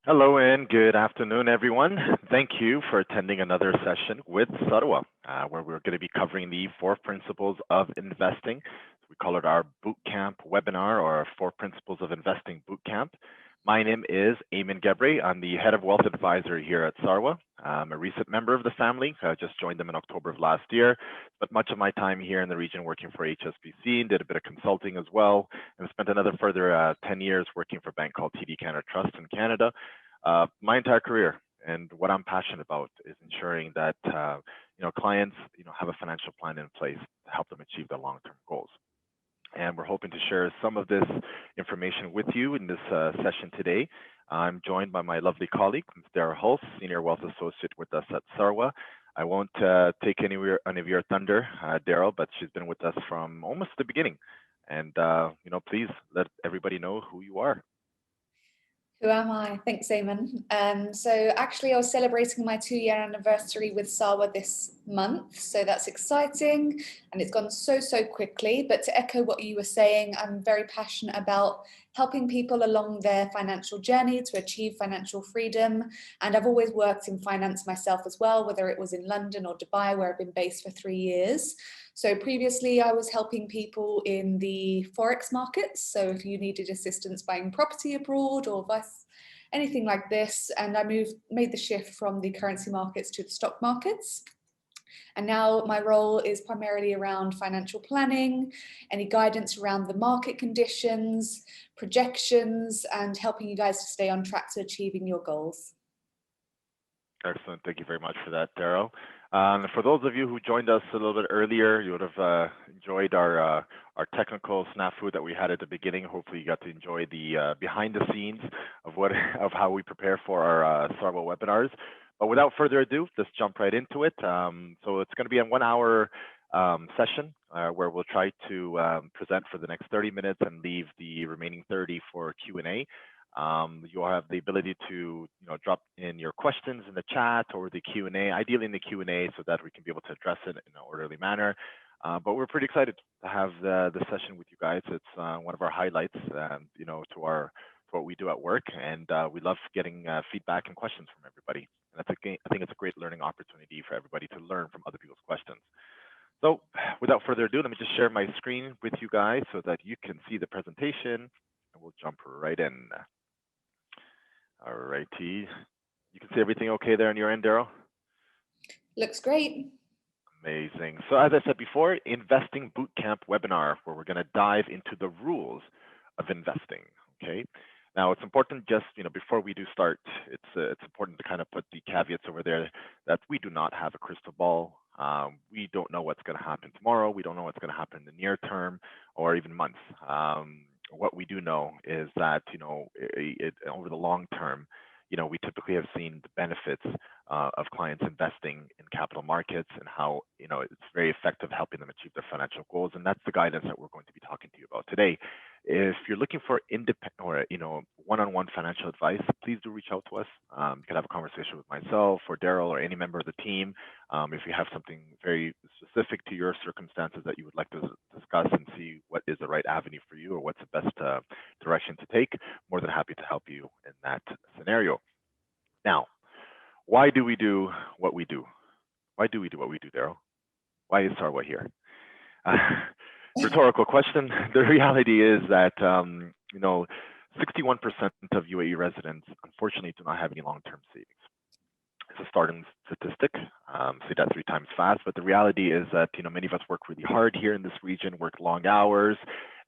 Hello and good afternoon, everyone. Thank you for attending another session with Sarwa, where we're going to be covering the four principles of investing. We call it our bootcamp webinar or our four principles of investing bootcamp. My name is Eamon Gebre. I'm the head of wealth advisor here at Sarwa. I'm a recent member of the family. I just joined them in October of last year, but much of my time here in the region working for HSBC and did a bit of consulting as well, and spent another further 10 years working for a bank called TD Canada Trust in Canada. My entire career, and what I'm passionate about is ensuring that clients have a financial plan in place to help them achieve their long-term goals. And we're hoping to share some of this information with you in this session today. I'm joined by my lovely colleague, Ms. Daryl Hulse, Senior Wealth Associate with us at Sarwa. I won't take any of your thunder, Daryl, but she's been with us from almost the beginning. And please let everybody know who you are. Who am I? Thanks, Eamon. So actually, I was celebrating my 2-year anniversary with Sarwa this month, so that's exciting, and it's gone so quickly. But to echo what you were saying, I'm very passionate about helping people along their financial journey to achieve financial freedom, and I've always worked in finance myself as well, whether it was in London or Dubai, where I've been based for 3 years. So previously I was helping people in the Forex markets. So if you needed assistance buying property abroad or anything like this, and I made the shift from the currency markets to the stock markets. And now my role is primarily around financial planning, any guidance around the market conditions, projections, and helping you guys to stay on track to achieving your goals. Excellent. Thank you very much for that, Daryl. For those of you who joined us a little bit earlier, you would have enjoyed our technical snafu that we had at the beginning. Hopefully, you got to enjoy the behind the scenes of how we prepare for our Sarwa webinars. But without further ado, let's jump right into it. So it's going to be a 1-hour session where we'll try to present for the next 30 minutes and leave the remaining 30 for Q&A. You'll have the ability to drop in your questions in the chat or the Q&A, ideally in the Q&A, so that we can be able to address it in an orderly manner. But we're pretty excited to have the session with you guys. It's one of our highlights, to what we do at work, and we love getting feedback and questions from everybody. And I think it's a great learning opportunity for everybody to learn from other people's questions. So without further ado, let me just share my screen with you guys so that you can see the presentation, and we'll jump right in. All righty. You can see everything okay there on your end, Daryl? Looks great. Amazing. So as I said before, Investing Bootcamp webinar, where we're going to dive into the rules of investing, okay? Now, it's important just, before we do start, it's important to kind of put the caveats over there that we do not have a crystal ball. We don't know what's going to happen tomorrow. We don't know what's going to happen in the near term or even months. What we do know is that, over the long term, we typically have seen the benefits of clients investing in capital markets and how, it's very effective helping them achieve their financial goals. And that's the guidance that we're going to be talking to you about today. If you're looking for independent or, one-on-one financial advice, please do reach out to us. You can have a conversation with myself or Daryl or any member of the team. If you have something very specific to your circumstances that you would like to discuss and see what is the right avenue for you or what's the best direction to take, more than happy to help you in that scenario. Now, why do we do what we do? Why do we do what we do, Daryl? Why is Sarwa here? Rhetorical question. The reality is that 61% of UAE residents unfortunately do not have any long-term savings. It's a starting statistic. Say that 3 times fast, but the reality is that many of us work really hard here in this region, work long hours,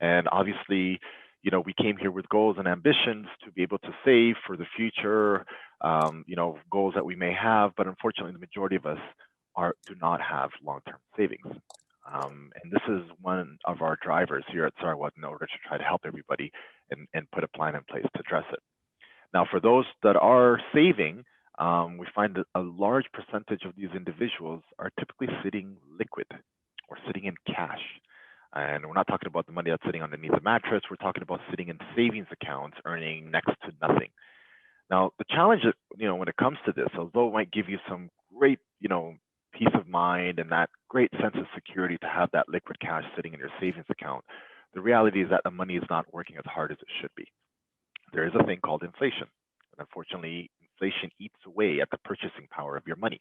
and obviously we came here with goals and ambitions to be able to save for the future, goals that we may have, but unfortunately the majority of us do not have long-term savings. And this is one of our drivers here at Sarwa in order to try to help everybody and put a plan in place to address it. Now, for those that are saving, we find that a large percentage of these individuals are typically sitting liquid or sitting in cash. And we're not talking about the money that's sitting underneath the mattress. We're talking about sitting in savings accounts earning next to nothing. Now, the challenge, when it comes to this, although it might give you some great, peace of mind and that great sense of security to have that liquid cash sitting in your savings account, the reality is that the money is not working as hard as it should be. There is a thing called inflation. And unfortunately, inflation eats away at the purchasing power of your money.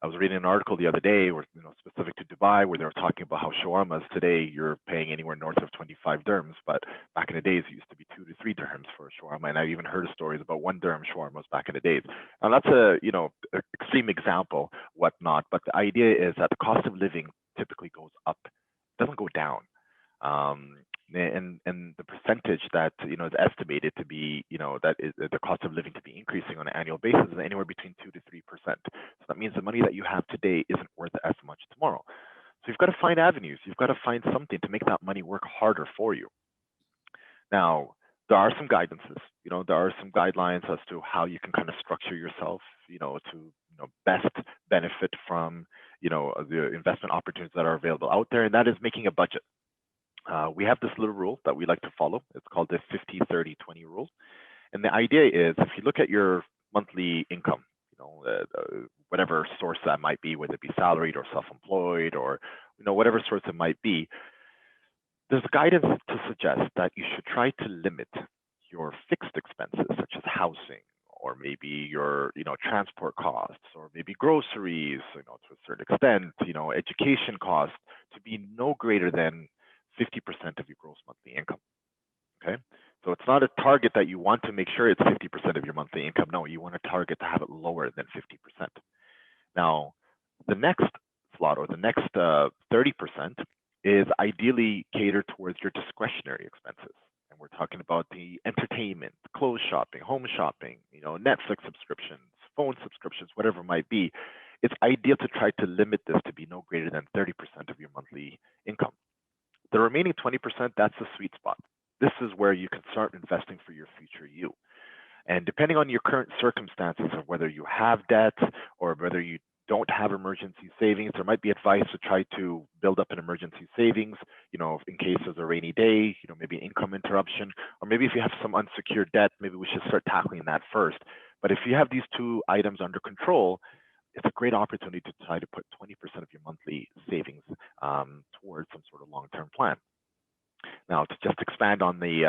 I was reading an article the other day, where, specific to Dubai, where they were talking about how shawarmas today you're paying anywhere north of 25 dirhams, but back in the days it used to be 2 to 3 dirhams for a shawarma, and I even heard of stories about 1 dirham shawarmas back in the days. And that's a extreme example, whatnot. But the idea is that the cost of living typically goes up, it doesn't go down. And the percentage that is estimated to be that is the cost of living to be increasing on an annual basis is anywhere between 2 to 3%. So that means the money that you have today isn't worth as much tomorrow. So you've got to find avenues. You've got to find something to make that money work harder for you. Now, there are some guidances. There are some guidelines as to how you can kind of structure yourself, to best benefit from the investment opportunities that are available out there, and that is making a budget. We have this little rule that we like to follow. It's called the 50-30-20 rule. And the idea is, if you look at your monthly income, whatever source that might be, whether it be salaried or self-employed or whatever source it might be, there's guidance to suggest that you should try to limit your fixed expenses, such as housing, or maybe your transport costs, or maybe groceries, to a certain extent, education costs, to be no greater than 50% of your gross monthly income. Okay, so it's not a target that you want to make sure it's 50% of your monthly income. No, you want a target to have it lower than 50%. Now, the next slot, or the next 30%, is ideally catered towards your discretionary expenses. And we're talking about the entertainment, clothes shopping, home shopping, Netflix subscriptions, phone subscriptions, whatever it might be. It's ideal to try to limit this to be no greater than 30% of your monthly income. The remaining 20%, that's the sweet spot. This is where you can start investing for your future you. And depending on your current circumstances of whether you have debt or whether you don't have emergency savings, there might be advice to try to build up an emergency savings, in case there's a rainy day, maybe income interruption, or maybe if you have some unsecured debt, maybe we should start tackling that first. But if you have these two items under control, it's a great opportunity to try to put 20% of your monthly savings towards some sort of long-term plan. Now, to just expand on the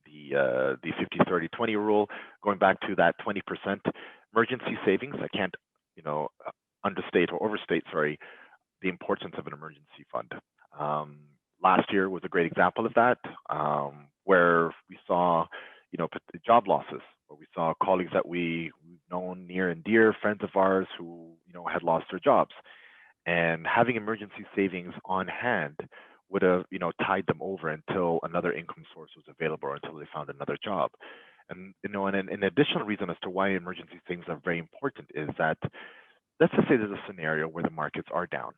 50-30-20 rule, going back to that 20% emergency savings, I can't understate or overstate, the importance of an emergency fund. Last year was a great example of that, where we saw job losses, where we saw colleagues that we've known near and dear, friends of ours who had lost their jobs, and having emergency savings on hand would have tied them over until another income source was available, or until they found another job. And an additional reason as to why emergency savings are very important is that, let's just say there's a scenario where the markets are down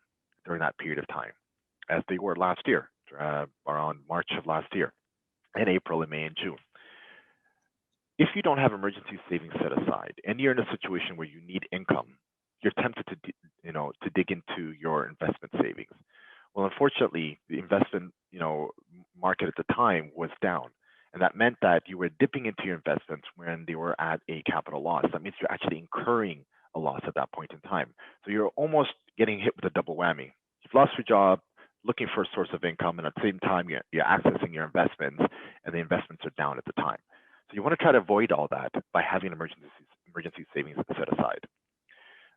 during that period of time, as they were last year, around March of last year, and April and May and June. If you don't have emergency savings set aside, and you're in a situation where you need income, you're tempted to dig into your investment savings. Well, unfortunately, the investment market at the time was down, and that meant that you were dipping into your investments when they were at a capital loss. That means you're actually incurring a loss at that point in time. So you're almost getting hit with a double whammy. You've lost your job, looking for a source of income, and at the same time you're accessing your investments, and the investments are down at the time. So you want to try to avoid all that by having emergency savings set aside.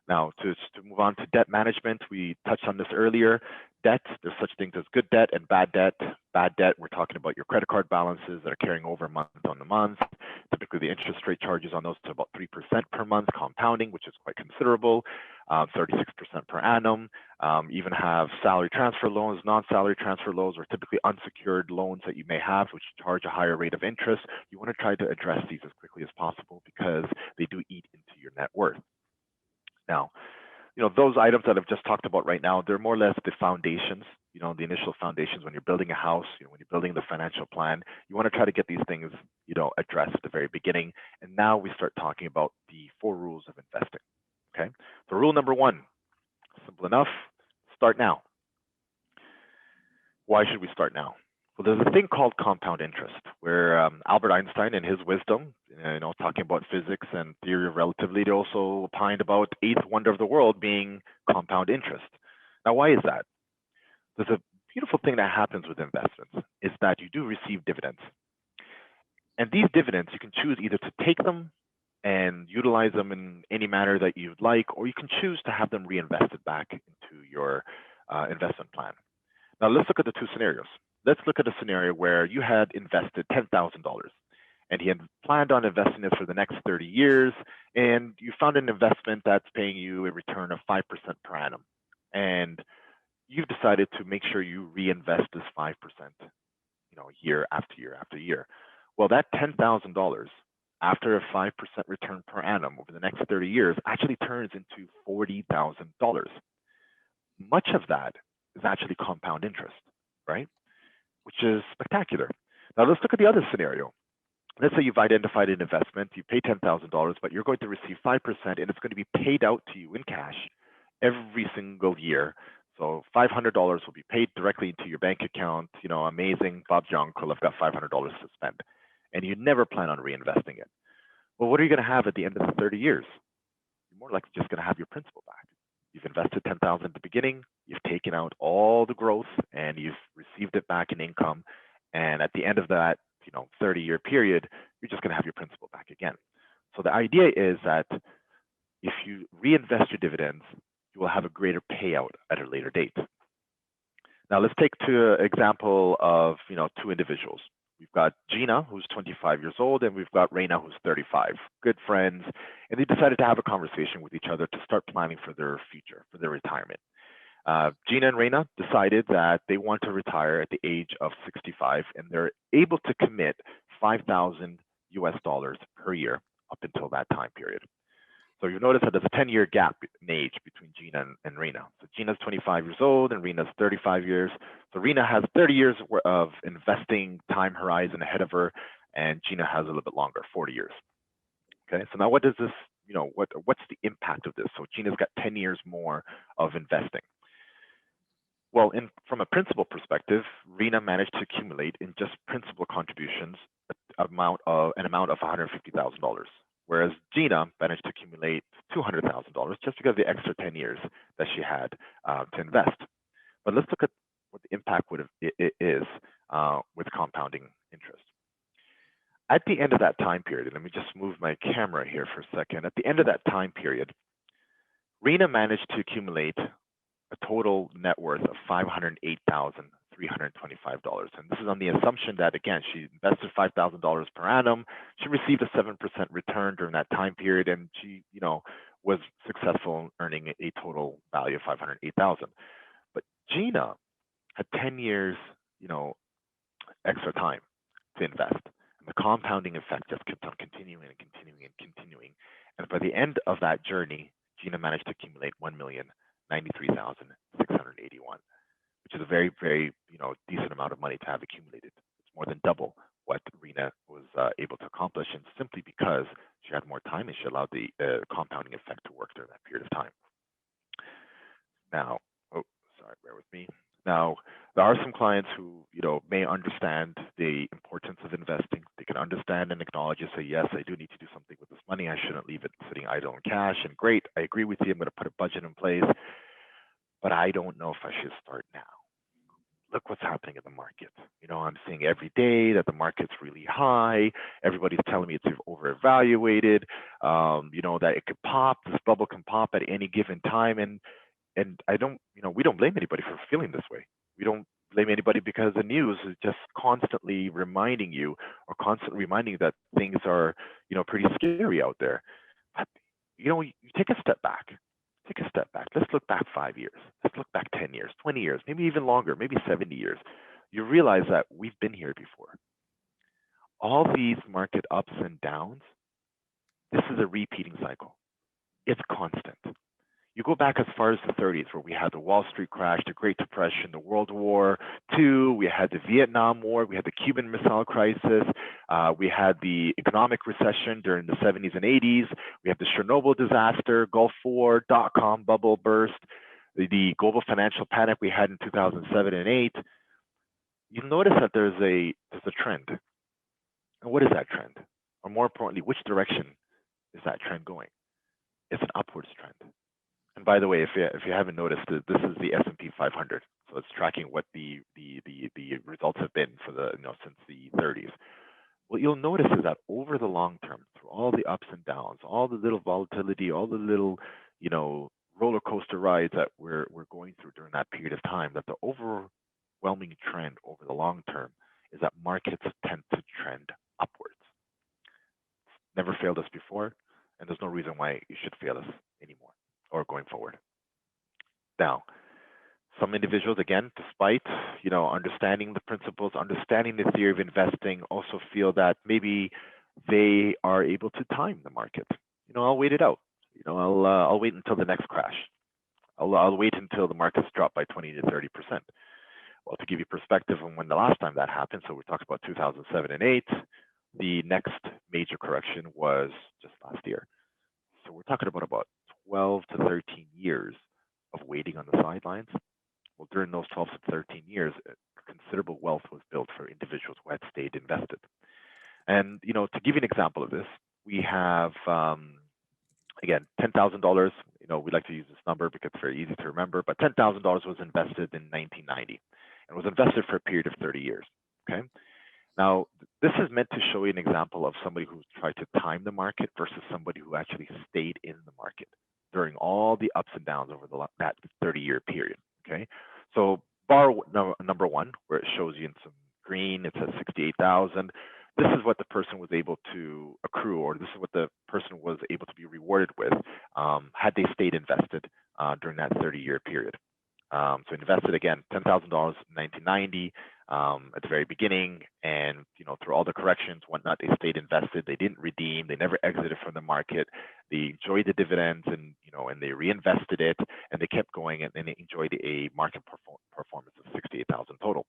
Now, to move on to debt management, we touched on this earlier. Debt, there's such things as good debt and bad debt. Bad debt, we're talking about your credit card balances that are carrying over month on the month. Typically, the interest rate charges on those to about 3% per month, compounding, which is quite considerable, 36% per annum. Even have salary transfer loans, non-salary transfer loans, or typically unsecured loans that you may have, which charge a higher rate of interest. You want to try to address these as quickly as possible because they do eat into your net worth. Now, those items that I've just talked about right now, they're more or less the foundations, the initial foundations when you're building a house, when you're building the financial plan. You want to try to get these things, addressed at the very beginning. And now we start talking about the 4 rules of investing. Okay, so rule number 1, simple enough, start now. Why should we start now? Well, there's a thing called compound interest, where Albert Einstein, in his wisdom, talking about physics and theory of relativity, also opined about 8th wonder of the world being compound interest. Now, why is that? There's a beautiful thing that happens with investments, is that you do receive dividends. And these dividends, you can choose either to take them and utilize them in any manner that you'd like, or you can choose to have them reinvested back into your investment plan. Now let's look at the two scenarios. Let's look at a scenario where you had invested $10,000 and he had planned on investing it for the next 30 years, and you found an investment that's paying you a return of 5% per annum. And you've decided to make sure you reinvest this 5%, year after year after year. Well, that $10,000 after a 5% return per annum over the next 30 years actually turns into $40,000. Much of that is actually compound interest, right? Which is spectacular. Now let's look at the other scenario. Let's say you've identified an investment, you pay $10,000, but you're going to receive 5% and it's going to be paid out to you in cash every single year. So $500 will be paid directly into your bank account. Amazing, Bob's your uncle, I've got $500 to spend. And you never plan on reinvesting it. Well, what are you going to have at the end of the 30 years? You're more likely just going to have your principal back. You've invested $10,000 at the beginning, you've taken out all the growth, and you've received it back in income. And at the end of that, 30-year period, you're just going to have your principal back again. So the idea is that if you reinvest your dividends, you will have a greater payout at a later date. Now let's take an example of two individuals. We've got Gina, who's 25 years old, and we've got Reina, who's 35. Good friends, and they decided to have a conversation with each other to start planning for their future, for their retirement. Gina and Reina decided that they want to retire at the age of 65, and they're able to commit $5,000 US per year up until that time period. So you'll notice that there's a 10-year gap in age between Gina and Reina. So Gina's 25 years old and Reina's 35 years. So Reina has 30 years of investing time horizon ahead of her, and Gina has a little bit longer, 40 years. Okay, so now what does this, what's the impact of this? So Gina's got 10 years more of investing. Well, from a principal perspective, Reina managed to accumulate in just principal contributions an amount of $150,000. Whereas Gina managed to accumulate $200,000 just because of the extra 10 years that she had to invest. But let's look at what the impact is with compounding interest. At the end of that time period, let me just move my camera here for a second. At the end of that time period, Reina managed to accumulate a total net worth of $508,325. And this is on the assumption that, again, she invested $5,000 per annum. She received a 7% return during that time period, and she, was successful in earning a total value of $508,000. But Gina had 10 years, extra time to invest. And the compounding effect just kept on continuing and continuing and continuing. And by the end of that journey, Gina managed to accumulate $1,093,681, which is a very, very, decent amount of money to have accumulated. It's more than double what Reina was able to accomplish, and simply because she had more time and she allowed the compounding effect to work during that period of time. Now, bear with me. Now, there are some clients who, may understand the importance of investing. They can understand and acknowledge and say, yes, I do need to do something with this money. I shouldn't leave it sitting idle in cash. And great, I agree with you. I'm going to put a budget in place, but I don't know if I should start now. Look what's happening in the market. I'm seeing every day that the market's really high. Everybody's telling me it's overevaluated. That it could pop. This bubble can pop at any given time. And I don't, we don't blame anybody for feeling this way. We don't blame anybody because the news is just constantly reminding you that things are, pretty scary out there. But, you take a step back. Take a step back. Let's look back 5 years. Let's look back 10 years, 20 years, maybe even longer, maybe 70 years. You realize that we've been here before. All these market ups and downs, this is a repeating cycle. It's constant. You go back as far as the 30s, where we had the Wall Street crash, the Great Depression, the World War II, we had the Vietnam War, we had the Cuban Missile Crisis, we had the economic recession during the 70s and 80s, we had the Chernobyl disaster, Gulf War, dot-com bubble burst, the global financial panic we had in 2007 and 8. You'll notice that there's a trend. And what is that trend? Or more importantly, which direction is that trend going? It's an upwards trend. And by the way, if you haven't noticed, this is the S&P 500, so it's tracking what the results have been for the since the 30s. what you'll notice is that over the long term, through all the ups and downs, all the little volatility, all the little, roller coaster rides that we're going through during that period of time, that the overwhelming trend over the long term is that markets tend to trend upwards. It's never failed us before, and there's no reason why it should fail us anymore or going forward. Now, some individuals, again, despite understanding the principles, understanding the theory of investing, also feel that maybe they are able to time the market. I'll wait it out. I'll wait until the next crash. I'll wait until the markets drop by 20 to 30%. Well, to give you perspective on when the last time that happened, so we talked about 2007 and 8, the next major correction was just last year. So we're talking about 12 to 13 years of waiting on the sidelines. Well, during those 12 to 13 years, considerable wealth was built for individuals who had stayed invested. And to give you an example of this, we have again $10,000. We like to use this number because it's very easy to remember. But $10,000 was invested in 1990, and was invested for a period of 30 years. Okay. Now, this is meant to show you an example of somebody who's tried to time the market versus somebody who actually stayed in the market during all the ups and downs over that 30-year period. Okay. So bar number one, where it shows you in some green, it says 68,000. This is what the person was able to accrue, or this is what the person was able to be rewarded with had they stayed invested during that 30-year period. So invested, again, $10,000 in 1990 at the very beginning, and through all the corrections, whatnot, they stayed invested. They didn't redeem. They never exited from the market. They enjoyed the dividends, and and they reinvested it, and they kept going, and they enjoyed a market performance of 68,000 total.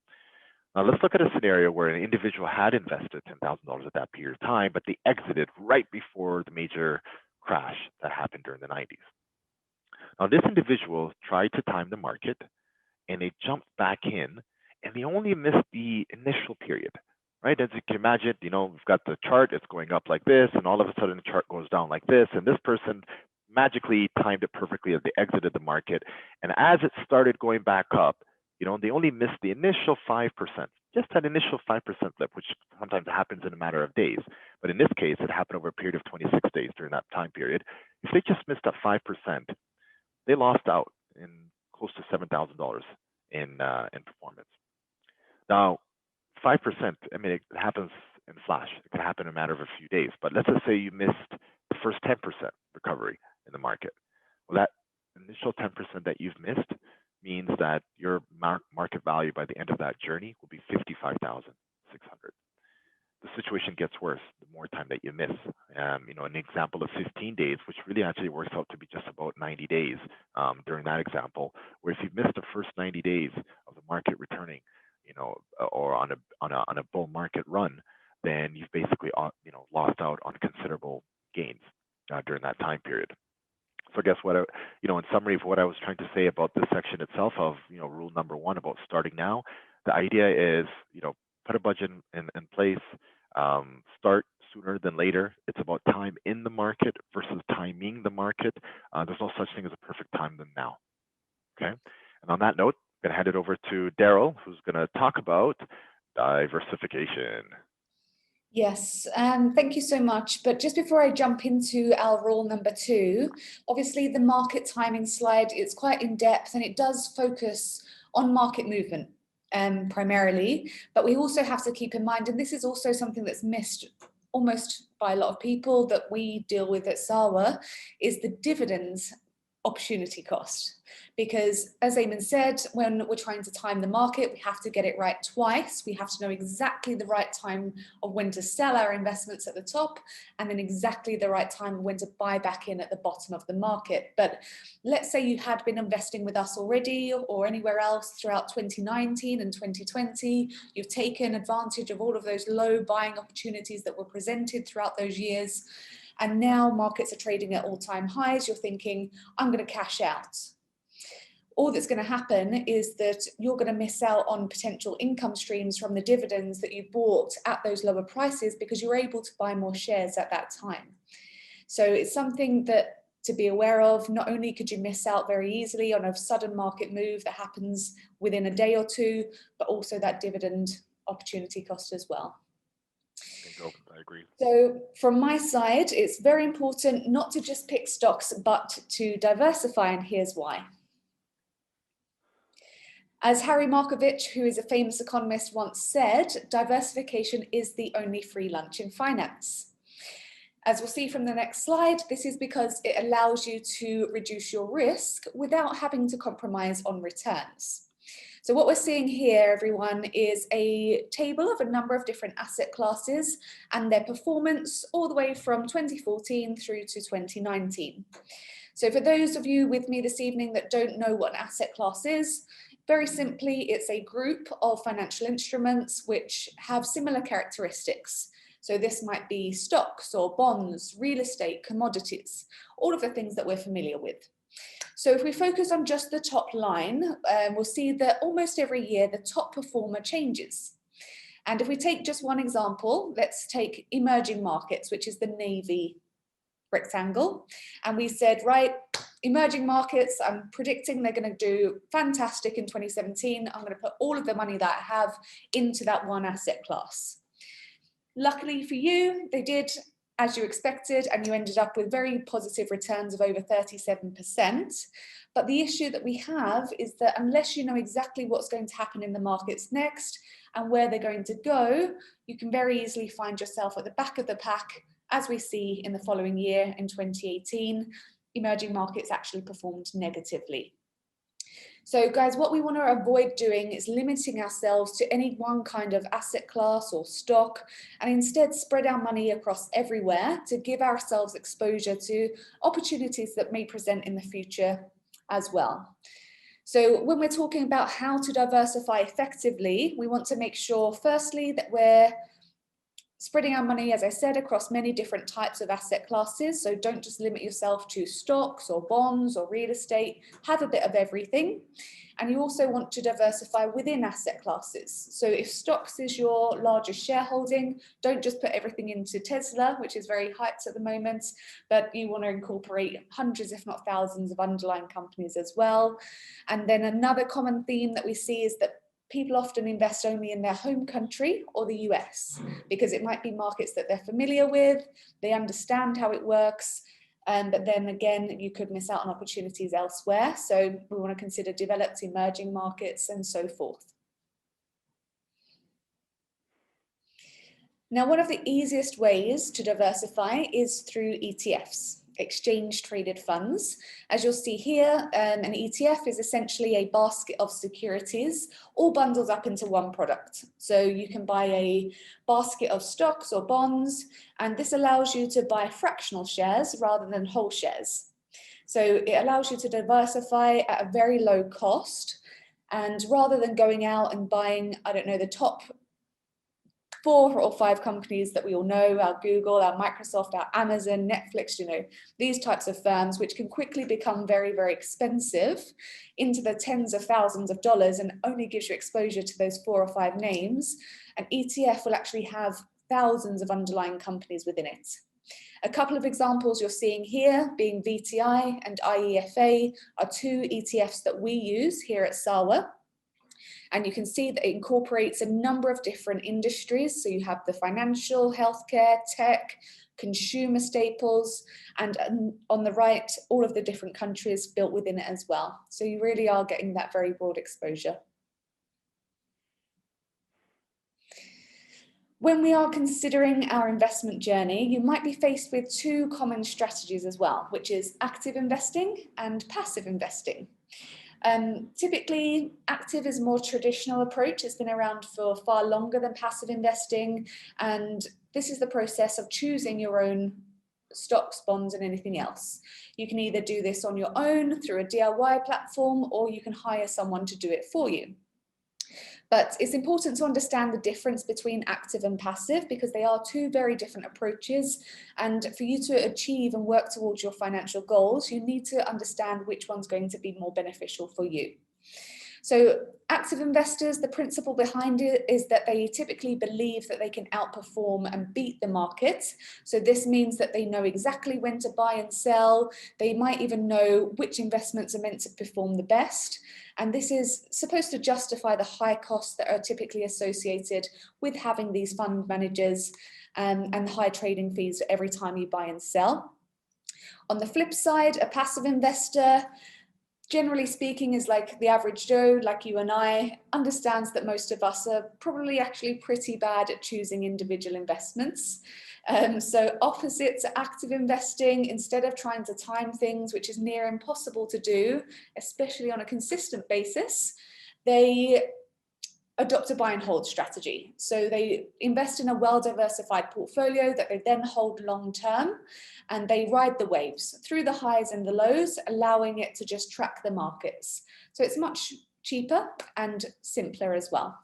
Now let's look at a scenario where an individual had invested $10,000 at that period of time, but they exited right before the major crash that happened during the 90s. Now this individual tried to time the market, and they jumped back in, and they only missed the initial period, right? As you can imagine, we've got the chart, it's going up like this, and all of a sudden the chart goes down like this, and this person magically timed it perfectly as they exited the market. And as it started going back up, they only missed the initial 5%, just that initial 5% flip, which sometimes happens in a matter of days. But in this case, it happened over a period of 26 days during that time period. If they just missed that 5%, they lost out in close to $7,000 in performance. Now, 5%, I mean, it happens in a flash. It can happen in a matter of a few days. But let's just say you missed the first 10% recovery in the market. Well, that initial 10% that you've missed means that your market value by the end of that journey will be $55,600. The situation gets worse the more time that you miss. An example of 15 days, which really actually works out to be just about 90 days during that example, where if you've missed the first 90 days of the market returning, or on a bull market run, then you've basically lost out on considerable gains during that time period. So guess what, in summary of what I was trying to say about this section itself of, rule number one about starting now, the idea is, put a budget in place, start sooner than later. It's about time in the market versus timing the market. There's no such thing as a perfect time than now, okay? And on that note, I'm gonna hand it over to Daryl, who's gonna talk about diversification. Yes, thank you so much. But just before I jump into our rule number 2, obviously the market timing slide is quite in depth, and it does focus on market movement primarily. But we also have to keep in mind, and this is also something that's missed almost by a lot of people that we deal with at SAWA, is the dividends opportunity cost. Because as Eamon said, when we're trying to time the market, we have to get it right twice. We have to know exactly the right time of when to sell our investments at the top, and then exactly the right time of when to buy back in at the bottom of the market. But let's say you had been investing with us already or anywhere else throughout 2019 and 2020. You've taken advantage of all of those low buying opportunities that were presented throughout those years. And now markets are trading at all-time highs. You're thinking, I'm going to cash out. All that's going to happen is that you're going to miss out on potential income streams from the dividends that you bought at those lower prices because you're able to buy more shares at that time. So it's something that to be aware of. Not only could you miss out very easily on a sudden market move that happens within a day or two, but also that dividend opportunity cost as well. No, I agree. So from my side, it's very important not to just pick stocks, but to diversify, and here's why. As Harry Markovich, who is a famous economist, once said, diversification is the only free lunch in finance. As we'll see from the next slide, this is because it allows you to reduce your risk without having to compromise on returns. So what we're seeing here, everyone, is a table of a number of different asset classes and their performance all the way from 2014 through to 2019. So for those of you with me this evening that don't know what an asset class is, very simply, it's a group of financial instruments which have similar characteristics. So this might be stocks or bonds, real estate, commodities, all of the things that we're familiar with. So if we focus on just the top line, we'll see that almost every year the top performer changes. And if we take just one example, let's take emerging markets, which is the navy rectangle. And we said, right, emerging markets, I'm predicting they're going to do fantastic in 2017. I'm going to put all of the money that I have into that one asset class. Luckily for you, they did as you expected, and you ended up with very positive returns of over 37%. But the issue that we have is that unless you know exactly what's going to happen in the markets next and where they're going to go, you can very easily find yourself at the back of the pack, as we see in the following year in 2018, emerging markets actually performed negatively. So guys, what we want to avoid doing is limiting ourselves to any one kind of asset class or stock, and instead spread our money across everywhere to give ourselves exposure to opportunities that may present in the future as well. So when we're talking about how to diversify effectively, we want to make sure firstly that we're spreading our money, as I said, across many different types of asset classes. So don't just limit yourself to stocks or bonds or real estate, have a bit of everything. And you also want to diversify within asset classes. So if stocks is your largest shareholding, don't just put everything into Tesla, which is very hyped at the moment, but you want to incorporate hundreds, if not thousands, of underlying companies as well. And then another common theme that we see is that people often invest only in their home country or the US, because it might be markets that they're familiar with, they understand how it works, but then again, you could miss out on opportunities elsewhere. So we want to consider developed emerging markets and so forth. Now, one of the easiest ways to diversify is through ETFs. Exchange traded funds. As you'll see here, an ETF is essentially a basket of securities all bundled up into one product. So you can buy a basket of stocks or bonds, and this allows you to buy fractional shares rather than whole shares. So it allows you to diversify at a very low cost, and rather than going out and buying, I don't know, the top 4 or 5 companies that we all know, our Google, our Microsoft, our Amazon, Netflix, you know, these types of firms, which can quickly become very, very expensive into the tens of thousands of dollars and only gives you exposure to those 4 or 5 names. An ETF will actually have thousands of underlying companies within it. A couple of examples you're seeing here being VTI and IEFA are 2 ETFs that we use here at SAWA. And you can see that it incorporates a number of different industries. So you have the financial, healthcare, tech, consumer staples, and on the right, all of the different countries built within it as well. So you really are getting that very broad exposure. When we are considering our investment journey, you might be faced with 2 common strategies as well, which is active investing and passive investing. Typically, active is a more traditional approach. It's been around for far longer than passive investing. And this is the process of choosing your own stocks, bonds, and anything else. You can either do this on your own through a DIY platform, or you can hire someone to do it for you. But it's important to understand the difference between active and passive, because they are 2 very different approaches. And for you to achieve and work towards your financial goals, you need to understand which one's going to be more beneficial for you. So active investors, the principle behind it is that they typically believe that they can outperform and beat the market. So this means that they know exactly when to buy and sell. They might even know which investments are meant to perform the best. And this is supposed to justify the high costs that are typically associated with having these fund managers. and high trading fees every time you buy and sell. On the flip side, a passive investor, generally speaking, is like the average Joe, like you and I, understands that most of us are probably actually pretty bad at choosing individual investments. So opposite to active investing, instead of trying to time things, which is near impossible to do, especially on a consistent basis, they adopt a buy and hold strategy. So they invest in a well-diversified portfolio that they then hold long-term, and they ride the waves through the highs and the lows, allowing it to just track the markets. So it's much cheaper and simpler as well.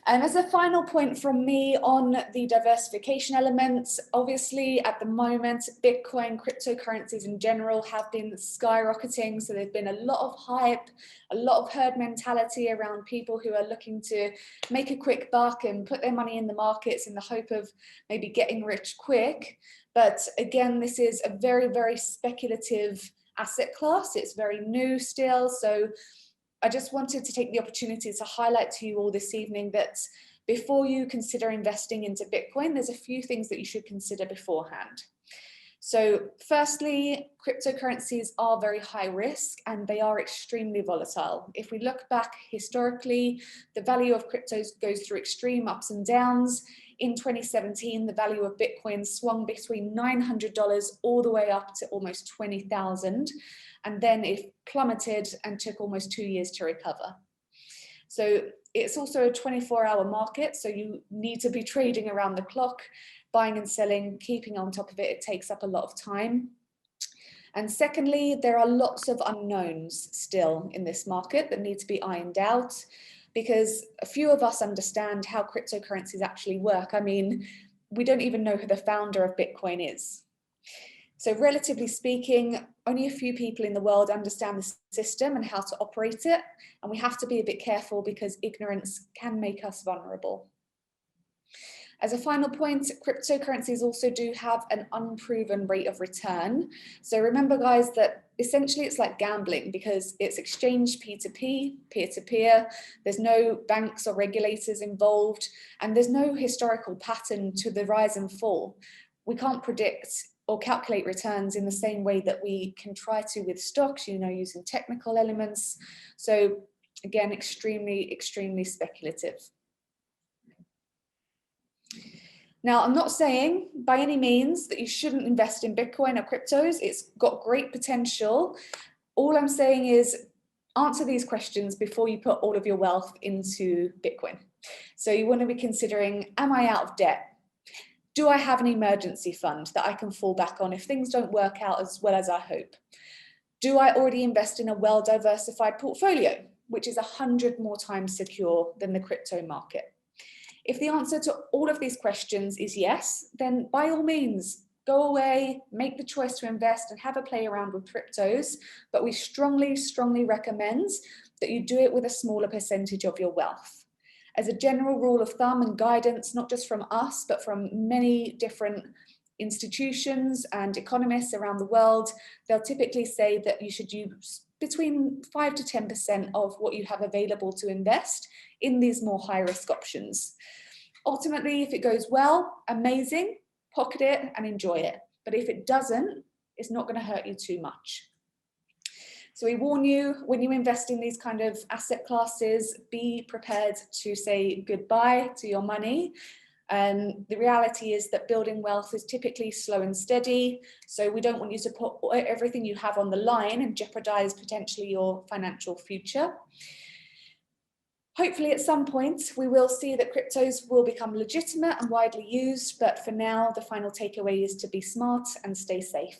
And as a final point from me on the diversification elements, obviously at the moment, Bitcoin, cryptocurrencies in general have been skyrocketing. So there's been a lot of hype, a lot of herd mentality around people who are looking to make a quick buck and put their money in the markets in the hope of maybe getting rich quick. But again, this is a very, very speculative asset class. It's very new still. So I just wanted to take the opportunity to highlight to you all this evening that before you consider investing into Bitcoin, there's a few things that you should consider beforehand. So firstly, cryptocurrencies are very high risk and they are extremely volatile. If we look back historically, the value of cryptos goes through extreme ups and downs. In 2017, the value of Bitcoin swung between $900 all the way up to almost 20,000. And then it plummeted and took almost 2 years to recover. So it's also a 24-hour market, so you need to be trading around the clock, buying and selling, keeping on top of it. It takes up a lot of time. And secondly, there are lots of unknowns still in this market that need to be ironed out, because a few of us understand how cryptocurrencies actually work. I mean, we don't even know who the founder of Bitcoin is. So relatively speaking, only a few people in the world understand the system and how to operate it. And we have to be a bit careful because ignorance can make us vulnerable. As a final point, cryptocurrencies also do have an unproven rate of return. So remember, guys, that essentially it's like gambling because it's exchanged P2P, peer-to-peer. There's no banks or regulators involved, and there's no historical pattern to the rise and fall. We can't predict or calculate returns in the same way that we can try to with stocks, you know, using technical elements. So again, extremely, extremely speculative. Now, I'm not saying by any means that you shouldn't invest in Bitcoin or cryptos. It's got great potential. All I'm saying is answer these questions before you put all of your wealth into Bitcoin. So you want to be considering, am I out of debt? Do I have an emergency fund that I can fall back on if things don't work out as well as I hope? Do I already invest in a well-diversified portfolio, which is 100 more times secure than the crypto market? If the answer to all of these questions is yes, then by all means, go away, make the choice to invest and have a play around with cryptos. But we strongly, strongly recommend that you do it with a smaller percentage of your wealth. As a general rule of thumb and guidance, not just from us, but from many different institutions and economists around the world, they'll typically say that you should use between 5 to 10% of what you have available to invest in these more high-risk options. Ultimately, if it goes well, amazing, pocket it and enjoy it. But if it doesn't, it's not going to hurt you too much. So we warn you, when you invest in these kind of asset classes, be prepared to say goodbye to your money. The reality is that building wealth is typically slow and steady. So we don't want you to put everything you have on the line and jeopardize potentially your financial future. Hopefully at some point we will see that cryptos will become legitimate and widely used, but for now the final takeaway is to be smart and stay safe.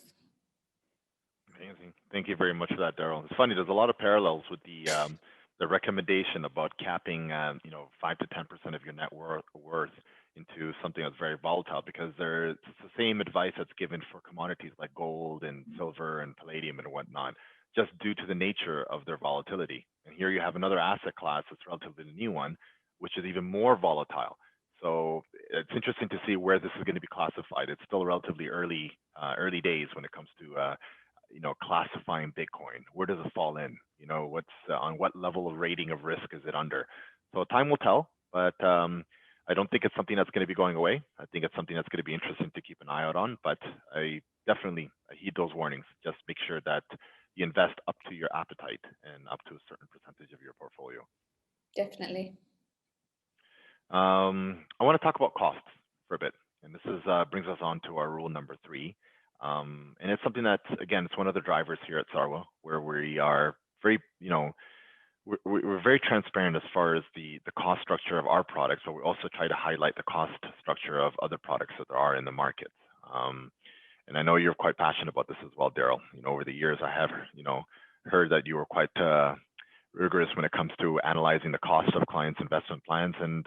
Amazing. Thank you very much for that, Daryl. It's funny, there's a lot of parallels with the recommendation about capping 5 to 10% of your net worth into something that's very volatile, because it's the same advice that's given for commodities like gold and silver and palladium and whatnot, just due to the nature of their volatility. And here you have another asset class that's relatively new one, which is even more volatile. So it's interesting to see where this is going to be classified. It's still relatively early days when it comes to classifying Bitcoin. Where does it fall in? What's on what level of rating of risk is it under? So time will tell, but I don't think it's something that's going to be going away. I think it's something that's going to be interesting to keep an eye out on, but I definitely heed those warnings. Just make sure that you invest up to your appetite and up to a certain percentage of your portfolio. Definitely. I want to talk about costs for a bit, and this is brings us on to our rule number 3. And it's something that, again, it's one of the drivers here at Sarwa, where we are very, we're very transparent as far as the cost structure of our products, but we also try to highlight the cost structure of other products that there are in the market. And I know you're quite passionate about this as well, Daryl. Over the years, I have, heard that you were quite rigorous when it comes to analyzing the cost of clients' investment plans, and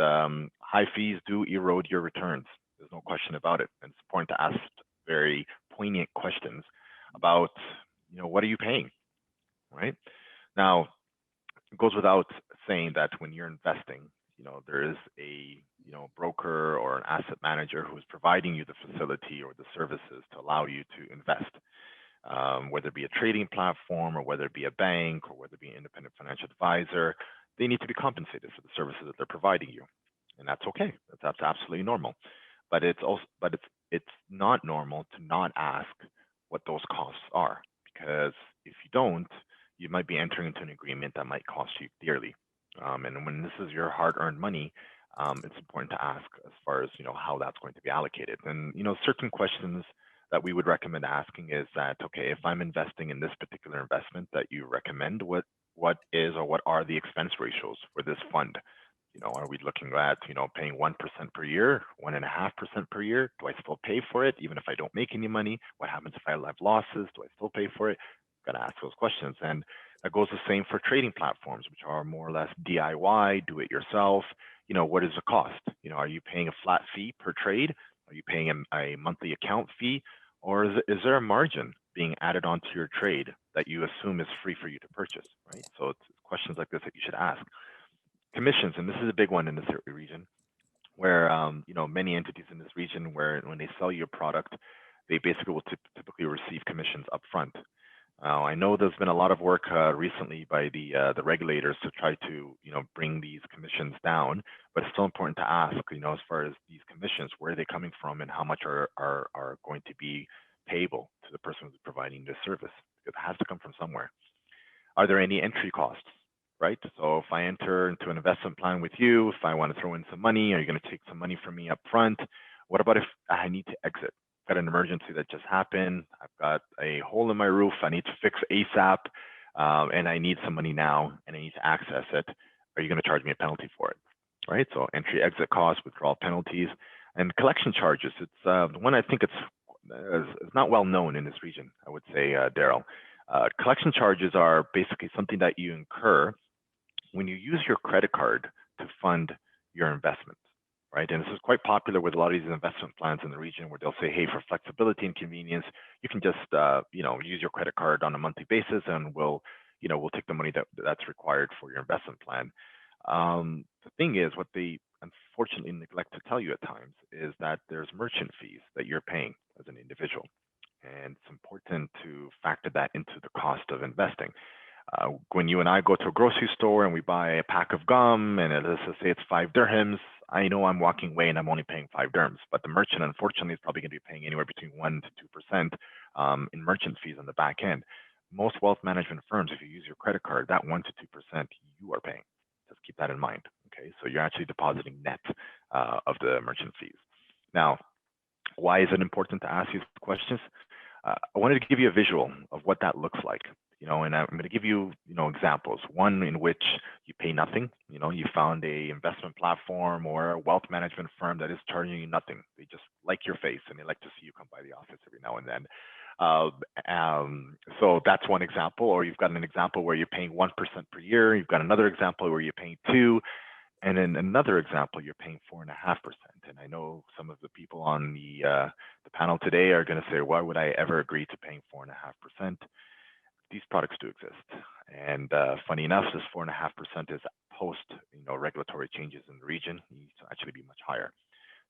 high fees do erode your returns. There's no question about it. And it's important to ask very poignant questions about, what are you paying, right? Now, it goes without saying that when you're investing, there is a broker or an asset manager who is providing you the facility or the services to allow you to invest, whether it be a trading platform or whether it be a bank or whether it be an independent financial advisor. They need to be compensated for the services that they're providing you, and that's okay. That's absolutely normal. But it's not normal to not ask what those costs are, because if you don't, you might be entering into an agreement that might cost you dearly. And when this is your hard-earned money, it's important to ask as far as how that's going to be allocated. And certain questions that we would recommend asking is that, okay, if I'm investing in this particular investment that you recommend, what are the expense ratios for this fund? Are we looking at paying 1% per year, 1.5% per year? Do I still pay for it even if I don't make any money? What happens if I have losses? Do I still pay for it? Got to ask those questions. And that goes the same for trading platforms, which are more or less DIY, do it yourself. What is the cost? Are you paying a flat fee per trade? Are you paying a monthly account fee? Or is there a margin being added onto your trade that you assume is free for you to purchase, right? So it's questions like this that you should ask. Commissions, and this is a big one in this region, where many entities in this region, where when they sell you a product, they basically will typically receive commissions up front. I know there's been a lot of work recently by the regulators to try to bring these commissions down, but it's still important to ask as far as these commissions, where are they coming from and how much are going to be payable to the person who's providing this service, because it has to come from somewhere. Are there any entry costs? Right? So if I enter into an investment plan with you, if I want to throw in some money, are you going to take some money from me up front? What about if I need to exit? I've got an emergency that just happened. I've got a hole in my roof I need to fix ASAP, and I need some money now and I need to access it. Are you going to charge me a penalty for it? Right? So entry, exit costs, withdrawal penalties, and collection charges. It's one I think it's not well known in this region, I would say, Daryl. Collection charges are basically something that you incur when you use your credit card to fund your investments, right? And this is quite popular with a lot of these investment plans in the region, where they'll say, hey, for flexibility and convenience, you can just use your credit card on a monthly basis, and we'll take the money that's required for your investment plan. The thing is, what they unfortunately neglect to tell you at times is that there's merchant fees that you're paying as an individual. And it's important to factor that into the cost of investing. When you and I go to a grocery store and we buy a pack of gum, and let's just say it's 5 dirhams, I know I'm walking away and I'm only paying 5 dirhams, but the merchant, unfortunately, is probably going to be paying anywhere between 1% to 2% in merchant fees on the back end. Most wealth management firms, if you use your credit card, that 1% to 2% you are paying. Just keep that in mind. Okay, so you're actually depositing net of the merchant fees. Now, why is it important to ask these questions? I wanted to give you a visual of what that looks like. And I'm going to give you, examples. One in which you pay nothing. You found a investment platform or a wealth management firm that is charging you nothing. They just like your face and they like to see you come by the office every now and then. So that's one example. Or you've got an example where you're paying 1% per year. You've got another example where you're paying 2%. And in another example, you're paying 4.5%. And I know some of the people on the panel today are going to say, why would I ever agree to paying 4.5%? These products do exist. And funny enough, this 4.5% is post regulatory changes in the region. It needs to actually be much higher.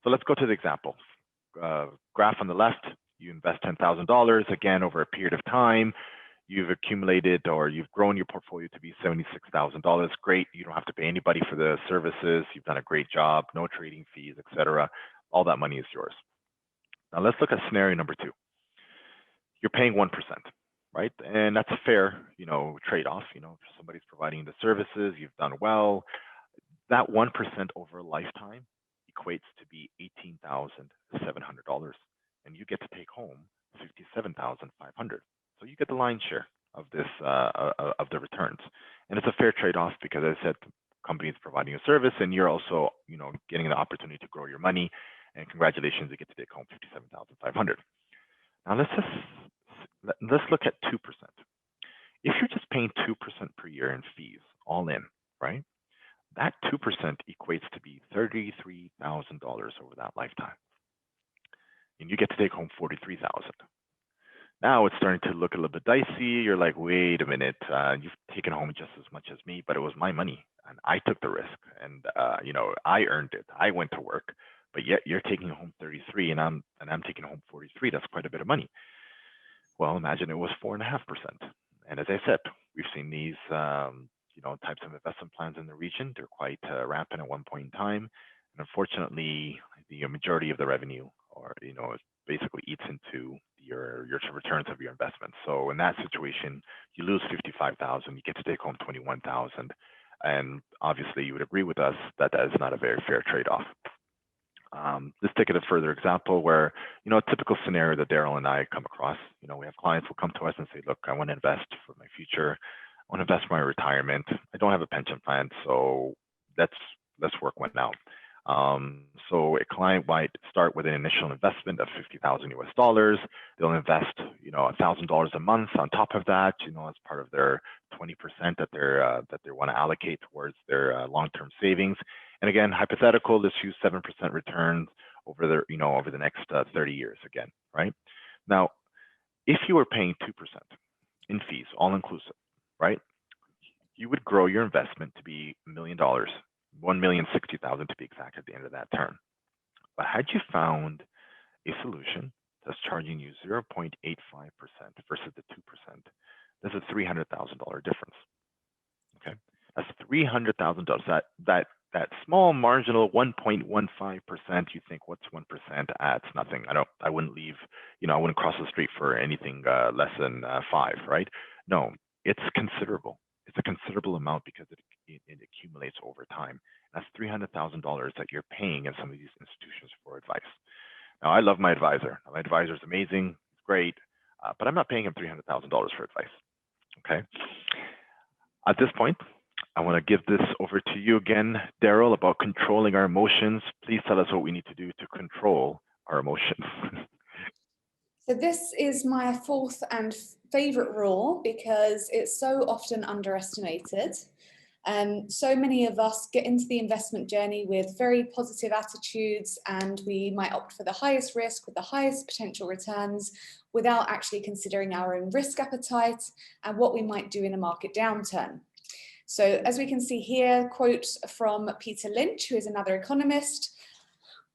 So let's go to the example. Graph on the left, you invest $10,000. Again, over a period of time, you've accumulated or you've grown your portfolio to be $76,000. Great. You don't have to pay anybody for the services. You've done a great job, no trading fees, etc. All that money is yours. Now let's look at scenario number 2. You're paying 1%, right? And that's a fair, trade-off. If somebody's providing the services, you've done well. That 1% over a lifetime equates to be $18,700, and you get to take home $57,500. So you get the lion's share of this of the returns, and it's a fair trade-off because, as I said, the company is providing a service, and you're also, getting the opportunity to grow your money. And congratulations, you get to take home $57,500. Now let's look at 2%. If you're just paying 2% per year in fees, all in, right? That 2% equates to be $33,000 over that lifetime, and you get to take home $43,000. Now it's starting to look a little bit dicey. You're like, wait a minute, you've taken home just as much as me, but it was my money, and I took the risk, and I earned it. I went to work, but yet you're taking home 33, and I'm taking home 43. That's quite a bit of money. Well, imagine it was 4.5%. And as I said, we've seen these types of investment plans in the region. They're quite rampant at one point in time, and unfortunately, the majority of the revenue, basically eats into your returns of your investment. So in that situation, you lose $55,000. You get to take home $21,000, and obviously, you would agree with us that that is not a very fair trade-off. Let's take it a further example where, a typical scenario that Daryl and I come across, we have clients who come to us and say, look, I want to invest for my future. I want to invest for my retirement. I don't have a pension plan, so let's work one out. So a client might start with an initial investment of $50,000 US. They'll invest, $1,000 a month on top of that, as part of their 20% that they want to allocate towards their long-term savings. And again, hypothetical, let's use 7% returns over the next 30 years again, right? Now, if you were paying 2% in fees, all inclusive, right? You would grow your investment to be $1 million, $1,060,000 to be exact at the end of that term. But had you found a solution that's charging you 0.85% versus the 2%, there's a $300,000 difference. Okay, that's $300,000. That small marginal 1.15%. You think, what's 1%? It's nothing. I wouldn't leave. I wouldn't cross the street for anything less than 5, right? No, it's considerable. It's a considerable amount because it accumulates over time. That's $300,000 that you're paying in some of these institutions for advice. Now, I love my advisor. My advisor is amazing, it's great, but I'm not paying him $300,000 for advice. Okay. At this point, I want to give this over to you again, Daryl, about controlling our emotions. Please tell us what we need to do to control our emotions. So this is my 4th and favorite rule because it's so often underestimated. So many of us get into the investment journey with very positive attitudes, and we might opt for the highest risk with the highest potential returns without actually considering our own risk appetite and what we might do in a market downturn. So as we can see here, quote from Peter Lynch, who is another economist,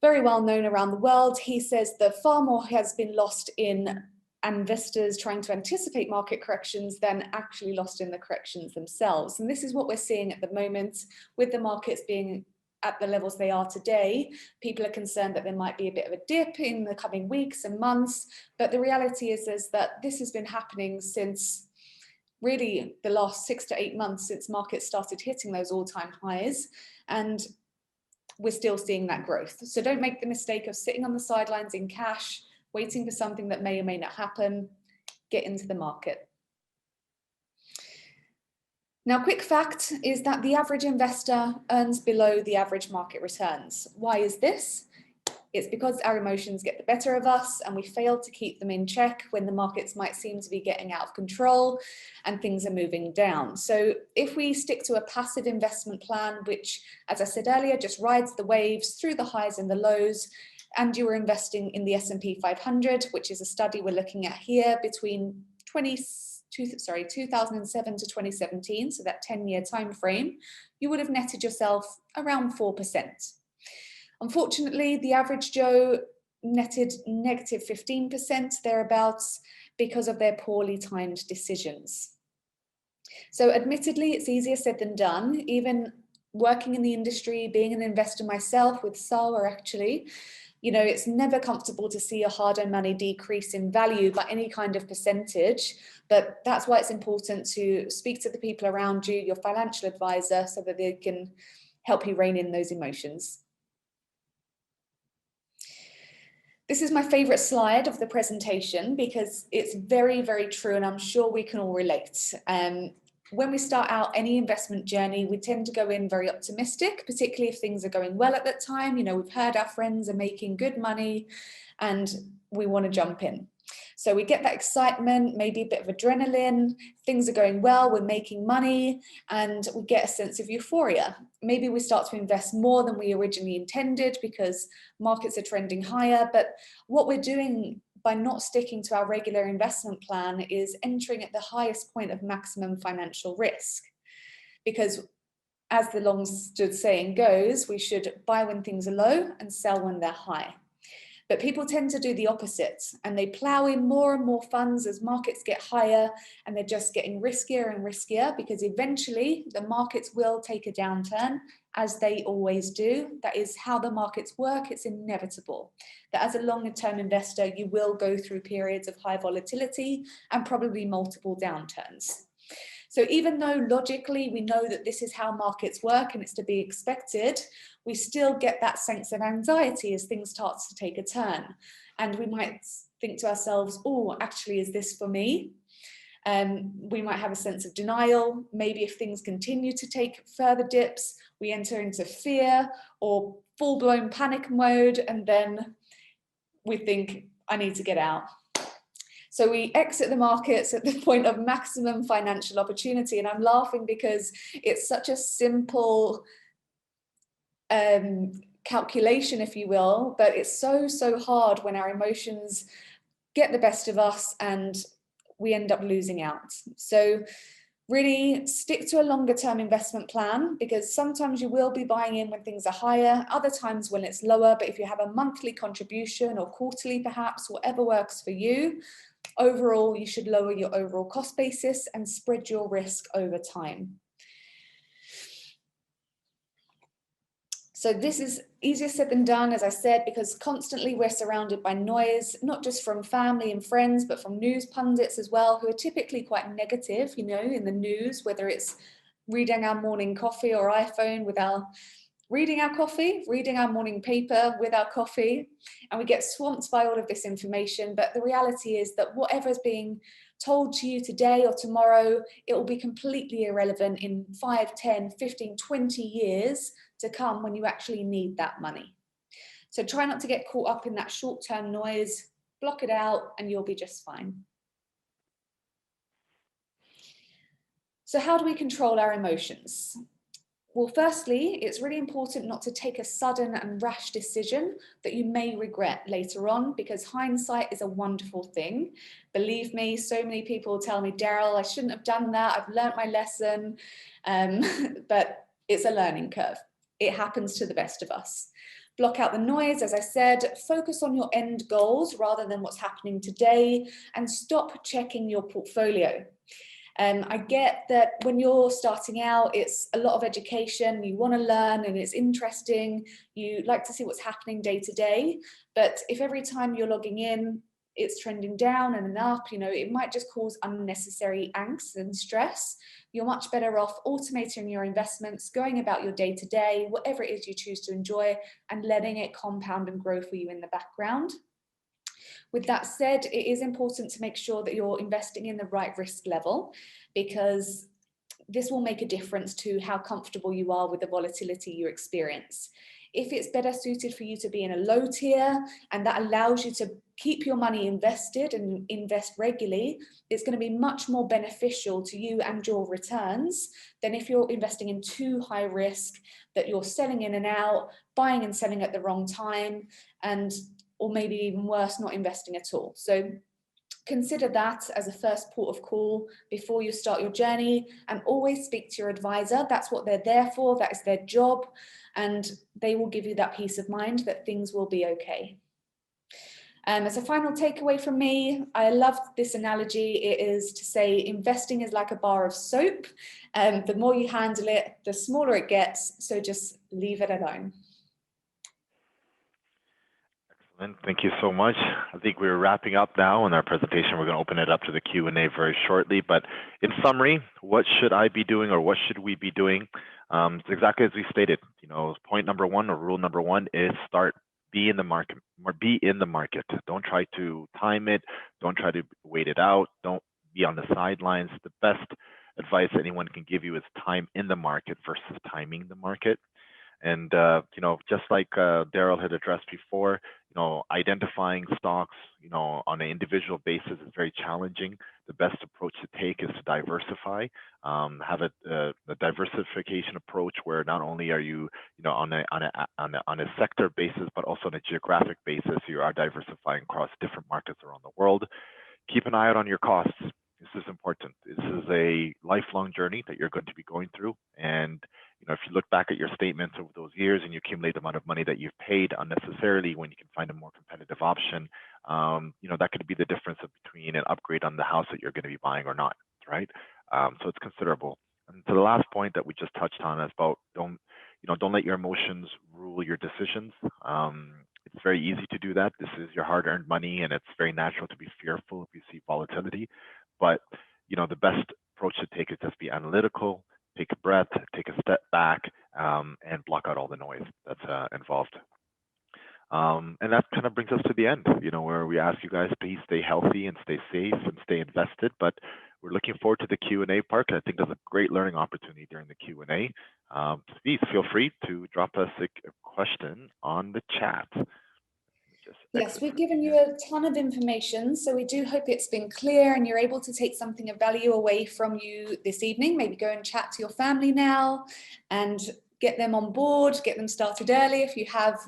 very well known around the world. He says that far more has been lost in investors trying to anticipate market corrections than actually lost in the corrections themselves. And this is what we're seeing at the moment with the markets being at the levels they are today. People are concerned that there might be a bit of a dip in the coming weeks and months. But the reality is that this has been happening since really the last 6 to 8 months since markets started hitting those all-time highs. And we're still seeing that growth. So don't make the mistake of sitting on the sidelines in cash, waiting for something that may or may not happen. Get into the market. Now, quick fact is that the average investor earns below the average market returns. Why is this? It's because our emotions get the better of us and we fail to keep them in check when the markets might seem to be getting out of control and things are moving down. So if we stick to a passive investment plan, which, as I said earlier, just rides the waves through the highs and the lows, and you are investing in the S&P 500, which is a study we're looking at here between 2007 to 2017, so that 10-year time frame, you would have netted yourself around 4%. Unfortunately, the average Joe netted negative 15% thereabouts because of their poorly timed decisions. So admittedly, it's easier said than done. Even working in the industry, being an investor myself with Sawa actually, you know, it's never comfortable to see a hard-earned money decrease in value by any kind of percentage, but that's why it's important to speak to the people around you, your financial advisor, so that they can help you rein in those emotions. This is my favorite slide of the presentation because it's very, very true, and I'm sure we can all relate. When we start out any investment journey, we tend to go in very optimistic, particularly if things are going well at that time. You know, we've heard our friends are making good money and we want to jump in. So we get that excitement, maybe a bit of adrenaline, things are going well, we're making money, and we get a sense of euphoria. Maybe we start to invest more than we originally intended because markets are trending higher, but what we're doing by not sticking to our regular investment plan is entering at the highest point of maximum financial risk. Because as the long stood saying goes, we should buy when things are low and sell when they're high. But people tend to do the opposite, and they plow in more and more funds as markets get higher, and they're just getting riskier and riskier because eventually the markets will take a downturn, as they always do. That is how the markets work. It's inevitable that as a longer term investor, you will go through periods of high volatility and probably multiple downturns. So even though logically we know that this is how markets work and it's to be expected, we still get that sense of anxiety as things start to take a turn. And we might think to ourselves, oh, actually, is this for me? We might have a sense of denial. Maybe if things continue to take further dips, we enter into fear or full-blown panic mode, and then we think, I need to get out. So we exit the markets at the point of maximum financial opportunity. And I'm laughing because it's such a simple calculation, if you will, but it's so, so hard when our emotions get the best of us and we end up losing out. So really stick to a longer term investment plan, because sometimes you will be buying in when things are higher, other times when it's lower. But if you have a monthly contribution or quarterly, perhaps, whatever works for you, overall, you should lower your overall cost basis and spread your risk over time. So this is easier said than done, as I said, because constantly we're surrounded by noise, not just from family and friends, but from news pundits as well, who are typically quite negative, you know, in the news, whether it's reading our morning coffee or iPhone with our reading our morning paper with our coffee, and we get swamped by all of this information. But the reality is that whatever is being told to you today or tomorrow, it will be completely irrelevant in 5, 10, 15, 20 years to come when you actually need that money. So try not to get caught up in that short-term noise, block it out, and you'll be just fine. So how do we control our emotions? Well, firstly, it's really important not to take a sudden and rash decision that you may regret later on, because hindsight is a wonderful thing. Believe me, so many people tell me, Daryl, I shouldn't have done that. I've learnt my lesson, but it's a learning curve. It happens to the best of us. Block out the noise, as I said, focus on your end goals rather than what's happening today, and stop checking your portfolio. I get that when you're starting out, it's a lot of education, you want to learn and it's interesting, you like to see what's happening day to day, but if every time you're logging in, it's trending down and up, you know, it might just cause unnecessary angst and stress. You're much better off automating your investments, going about your day to day, whatever it is you choose to enjoy, and letting it compound and grow for you in the background. With that said, it is important to make sure that you're investing in the right risk level, because this will make a difference to how comfortable you are with the volatility you experience. If it's better suited for you to be in a low tier and that allows you to keep your money invested and invest regularly, it's going to be much more beneficial to you and your returns than if you're investing in too high risk, that you're selling in and out, buying and selling at the wrong time, or maybe even worse, not investing at all. So consider that as a first port of call before you start your journey, and always speak to your advisor. That's what they're there for. That is their job, and they will give you that peace of mind that things will be okay. As a final takeaway from me, I love this analogy. It is to say investing is like a bar of soap. The more you handle it, the smaller it gets. So just leave it alone. Excellent. Thank you so much. I think we're wrapping up now in our presentation. We're going to open it up to the Q&A very shortly. But in summary, what should I be doing, or what should we be doing? It's exactly as we stated. You know, point number one, or rule number one, is be in the market. Don't try to time it. Don't try to wait it out. Don't be on the sidelines. The best advice anyone can give you is time in the market versus timing the market. And you know, just like Daryl had addressed before, you know, identifying stocks, you know, on an individual basis is very challenging. The best approach to take is to diversify. Have a diversification approach where not only are you, you know, on a sector basis, but also on a geographic basis. You are diversifying across different markets around the world. Keep an eye out on your costs. This is important. This is a lifelong journey that you're going to be going through. And you know, if you look back at your statements over those years and you accumulate the amount of money that you've paid unnecessarily when you can find a more competitive option, you know, that could be the difference between an upgrade on the house that you're going to be buying or not, right? So it's considerable. And to the last point that we just touched on is about don't let your emotions rule your decisions. It's very easy to do that. This is your hard-earned money, and it's very natural to be fearful if you see volatility. But you know, the best approach to take is just be analytical, take a breath, take a step back, and block out all the noise that's involved. And that kind of brings us to the end, you know, where we ask you guys, please stay healthy and stay safe and stay invested. But we're looking forward to the Q&A part. I think there's a great learning opportunity during the Q&A. Please feel free to drop us a question on the chat. Yes, we've given you a ton of information, so we do hope it's been clear and you're able to take something of value away from you this evening. Maybe go and chat to your family now and get them on board, get them started early if you have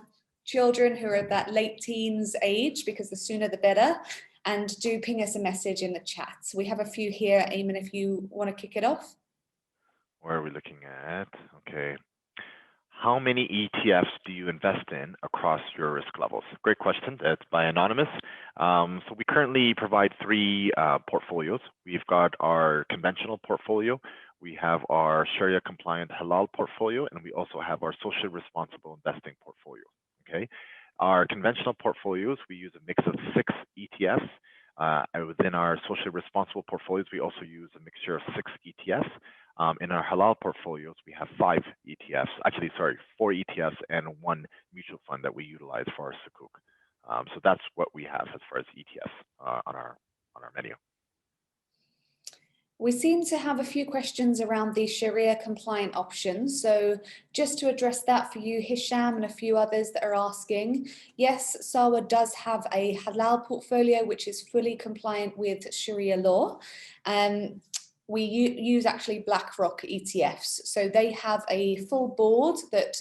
children who are at that late teens age, because the sooner the better. And do ping us a message in the chat. So we have a few here, Eamon, if you want to kick it off. Where are we looking at? Okay. How many ETFs do you invest in across your risk levels? Great question. It's by Anonymous. So we currently provide three portfolios. We've got our conventional portfolio, we have our Sharia compliant halal portfolio, and we also have our socially responsible investing portfolio. Okay. Our conventional portfolios, we use a mix of 6 ETFs. Within our socially responsible portfolios, we also use a mixture of 6 ETFs. In our halal portfolios, we have 5 ETFs, actually, sorry, 4 ETFs and 1 mutual fund that we utilize for our sukuk. So that's what we have as far as ETFs on our menu. We seem to have a few questions around the Sharia compliant options. So just to address that for you, Hisham, and a few others that are asking, yes, Sawa does have a halal portfolio, which is fully compliant with Sharia law. We use actually BlackRock ETFs. So they have a full board that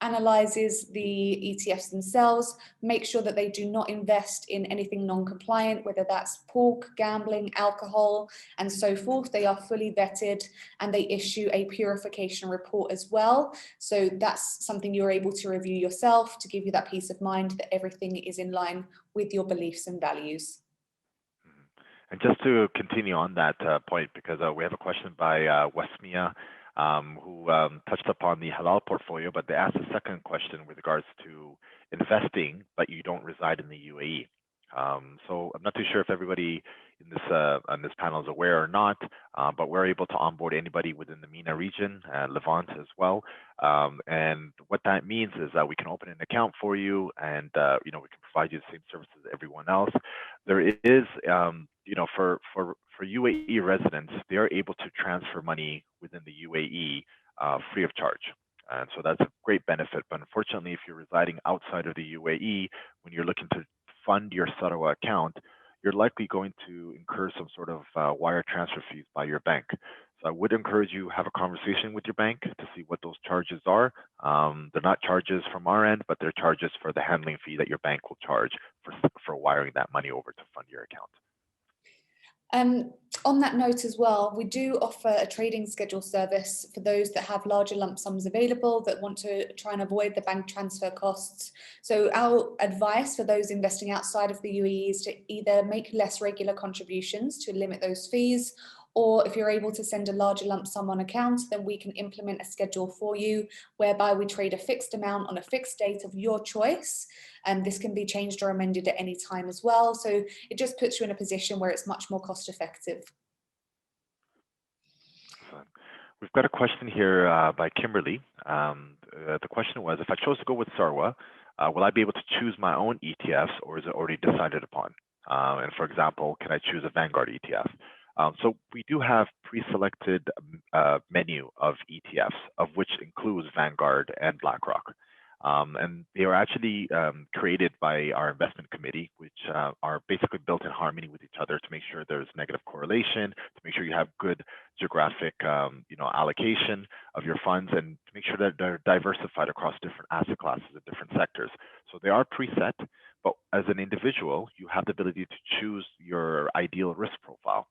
analyzes the ETFs themselves, make sure that they do not invest in anything non-compliant, whether that's pork, gambling, alcohol, and so forth. They are fully vetted, and they issue a purification report as well. So that's something you're able to review yourself to give you that peace of mind that everything is in line with your beliefs and values. And just to continue on that point, because we have a question by Wesmia, who touched upon the halal portfolio, but they asked a second question with regards to investing, but you don't reside in the UAE. So I'm not too sure if everybody in this on this panel is aware or not, but we're able to onboard anybody within the MENA region, Levant as well. And what that means is that we can open an account for you, and you know, we can provide you the same services as everyone else. There is, you know, for UAE residents, they are able to transfer money within the UAE free of charge. And so that's a great benefit. But unfortunately, if you're residing outside of the UAE, when you're looking to fund your Sarawak account, you're likely going to incur some sort of wire transfer fees by your bank. So I would encourage you have a conversation with your bank to see what those charges are. They're not charges from our end, but they're charges for the handling fee that your bank will charge for wiring that money over to fund your account. On that note as well, we do offer a trading schedule service for those that have larger lump sums available that want to try and avoid the bank transfer costs. So our advice for those investing outside of the UAE is to either make less regular contributions to limit those fees, or if you're able to send a larger lump sum on account, then we can implement a schedule for you whereby we trade a fixed amount on a fixed date of your choice. And this can be changed or amended at any time as well. So it just puts you in a position where it's much more cost effective. We've got a question here by Kimberly. The question was, if I chose to go with Sarwa, will I be able to choose my own ETFs, or is it already decided upon? And for example, can I choose a Vanguard ETF? So we do have pre-selected menu of ETFs, of which includes Vanguard and BlackRock. And they are actually created by our investment committee, which are basically built in harmony with each other to make sure there's negative correlation, to make sure you have good geographic allocation of your funds, and to make sure that they're diversified across different asset classes and different sectors. So they are preset, but as an individual, you have the ability to choose your ideal risk profile.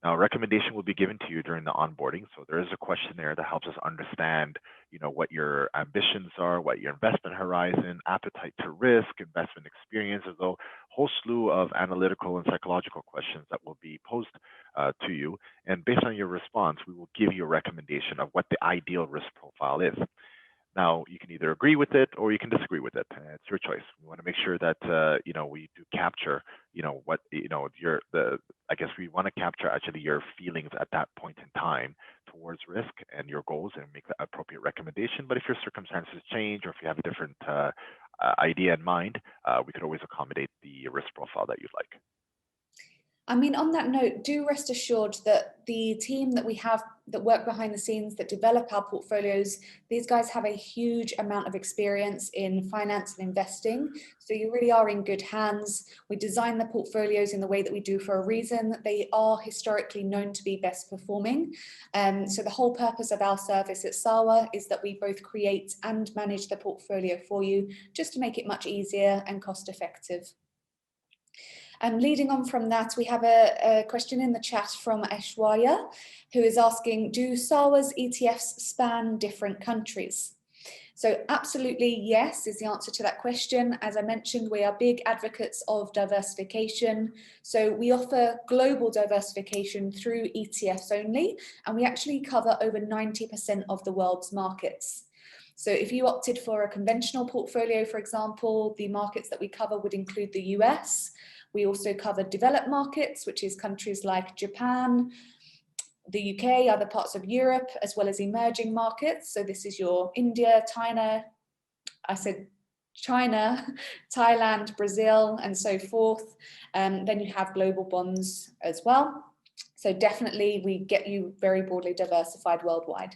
Now, a recommendation will be given to you during the onboarding. So there is a questionnaire that helps us understand, what your ambitions are, what your investment horizon, appetite to risk, investment experience. There's a whole slew of analytical and psychological questions that will be posed to you. And based on your response, we will give you a recommendation of what the ideal risk profile is. Now, you can either agree with it or you can disagree with it. It's your choice. We want to make sure that we do capture, I guess we want to capture actually your feelings at that point in time towards risk and your goals, and make the appropriate recommendation. But if your circumstances change, or if you have a different idea in mind, we could always accommodate the risk profile that you'd like. I mean, on that note, do rest assured that the team that we have that work behind the scenes that develop our portfolios, these guys have a huge amount of experience in finance and investing. So you really are in good hands. We design the portfolios in the way that we do for a reason. They are historically known to be best performing. So the whole purpose of our service at Sarwa is that we both create and manage the portfolio for you, just to make it much easier and cost effective. And leading on from that, we have a question in the chat from Ashwaya, who is asking, do Sarwa's ETFs span different countries? So absolutely yes is the answer to that question. As I mentioned, we are big advocates of diversification. So we offer global diversification through ETFs only, and we actually cover over 90% of the world's markets. So if you opted for a conventional portfolio, for example, the markets that we cover would include the US. We also cover developed markets, which is countries like Japan, the UK, other parts of Europe, as well as emerging markets. So this is your India, China, Thailand, Brazil, and so forth. Then you have global bonds as well. So definitely we get you very broadly diversified worldwide.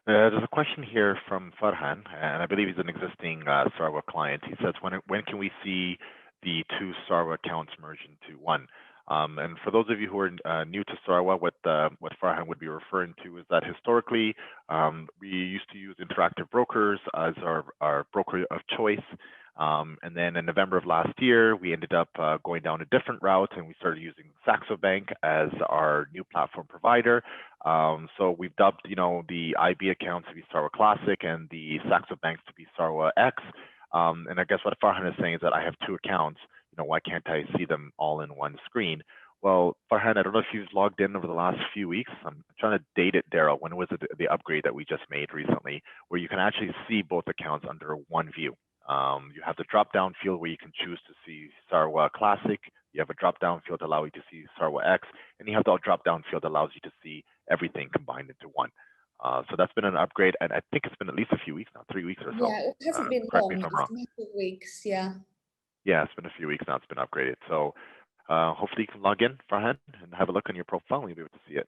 There's a question here from Farhan, and I believe he's an existing Sarwa client. He says, when can we see the two Sarwa accounts merge into one? And for those of you who are new to Sarwa, what Farhan would be referring to is that historically, we used to use Interactive Brokers as our broker of choice. And then in November of last year, we ended up going down a different route, and we started using Saxo Bank as our new platform provider. So we've dubbed, the IB accounts to be Sarwa Classic and the Saxo Banks to be Sarwa X. And I guess what Farhan is saying is that I have two accounts. Why can't I see them all in one screen? Well, Farhan, I don't know if you've logged in over the last few weeks. I'm trying to date it, Daryl. When was the upgrade that we just made recently, where you can actually see both accounts under one view? You have the drop-down field where you can choose to see Sarwa Classic. You have a drop-down field that allows you to see Sarwa X, and you have the drop-down field that allows you to see everything combined into one. So that's been an upgrade, and I think it's been at least a few weeks now, 3 weeks or so. Yeah, it hasn't been long. It's been a few weeks, yeah. Yeah, it's been a few weeks now. It's been upgraded. So hopefully you can log in, Farhan, and have a look on your profile, and you'll be able to see it.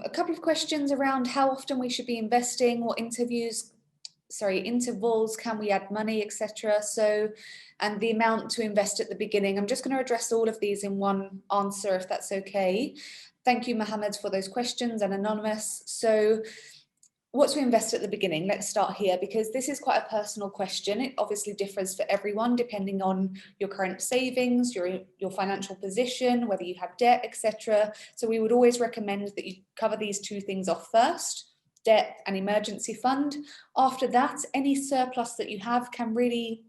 A couple of questions around how often we should be investing, what intervals can we add money, etc. So, and the amount to invest at the beginning. I'm just going to address all of these in one answer, if that's okay. Thank you, Mohammed, for those questions, and Anonymous. So what to invest at the beginning. Let's start here, because this is quite a personal question. It obviously differs for everyone depending on your current savings, your financial position, whether you have debt, etc. So we would always recommend that you cover these two things off first: debt and emergency fund. After that, any surplus that you have can really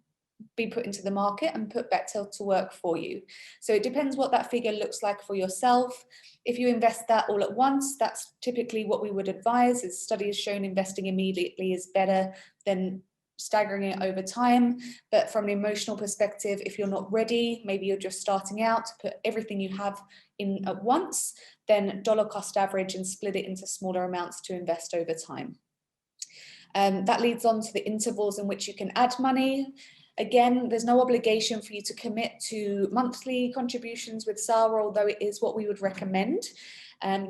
be put into the market and put better to work for you. So it depends what that figure looks like for yourself. If you invest that all at once, that's typically what we would advise. As studies shown, investing immediately is better than staggering it over time. But from an emotional perspective, if you're not ready, maybe you're just starting out, to put everything you have in at once, then dollar cost average and split it into smaller amounts to invest over time. That leads on to the intervals in which you can add money. Again, there's no obligation for you to commit to monthly contributions with SAWA, although it is what we would recommend.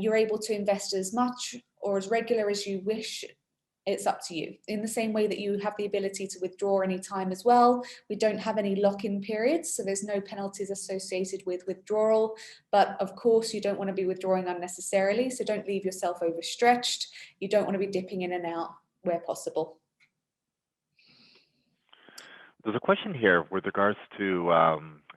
You're able to invest as much or as regular as you wish. It's up to you. In the same way that you have the ability to withdraw any time as well, we don't have any lock-in periods, so there's no penalties associated with withdrawal. But of course, you don't want to be withdrawing unnecessarily, so don't leave yourself overstretched. You don't want to be dipping in and out where possible. There's a question here with regards to,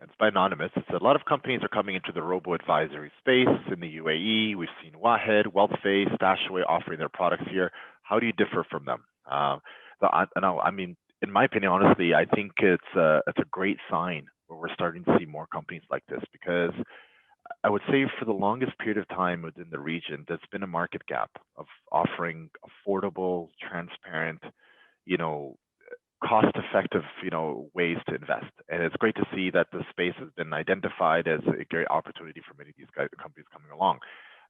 it's by Anonymous. It's a lot of companies are coming into the robo-advisory space in the UAE. We've seen Wahed, WealthFace, Stashaway offering their products here. How do you differ from them? I mean, in my opinion, honestly, I think it's a great sign where we're starting to see more companies like this, because I would say for the longest period of time within the region, there's been a market gap of offering affordable, transparent, cost-effective, ways to invest. And it's great to see that the space has been identified as a great opportunity for many of these companies coming along.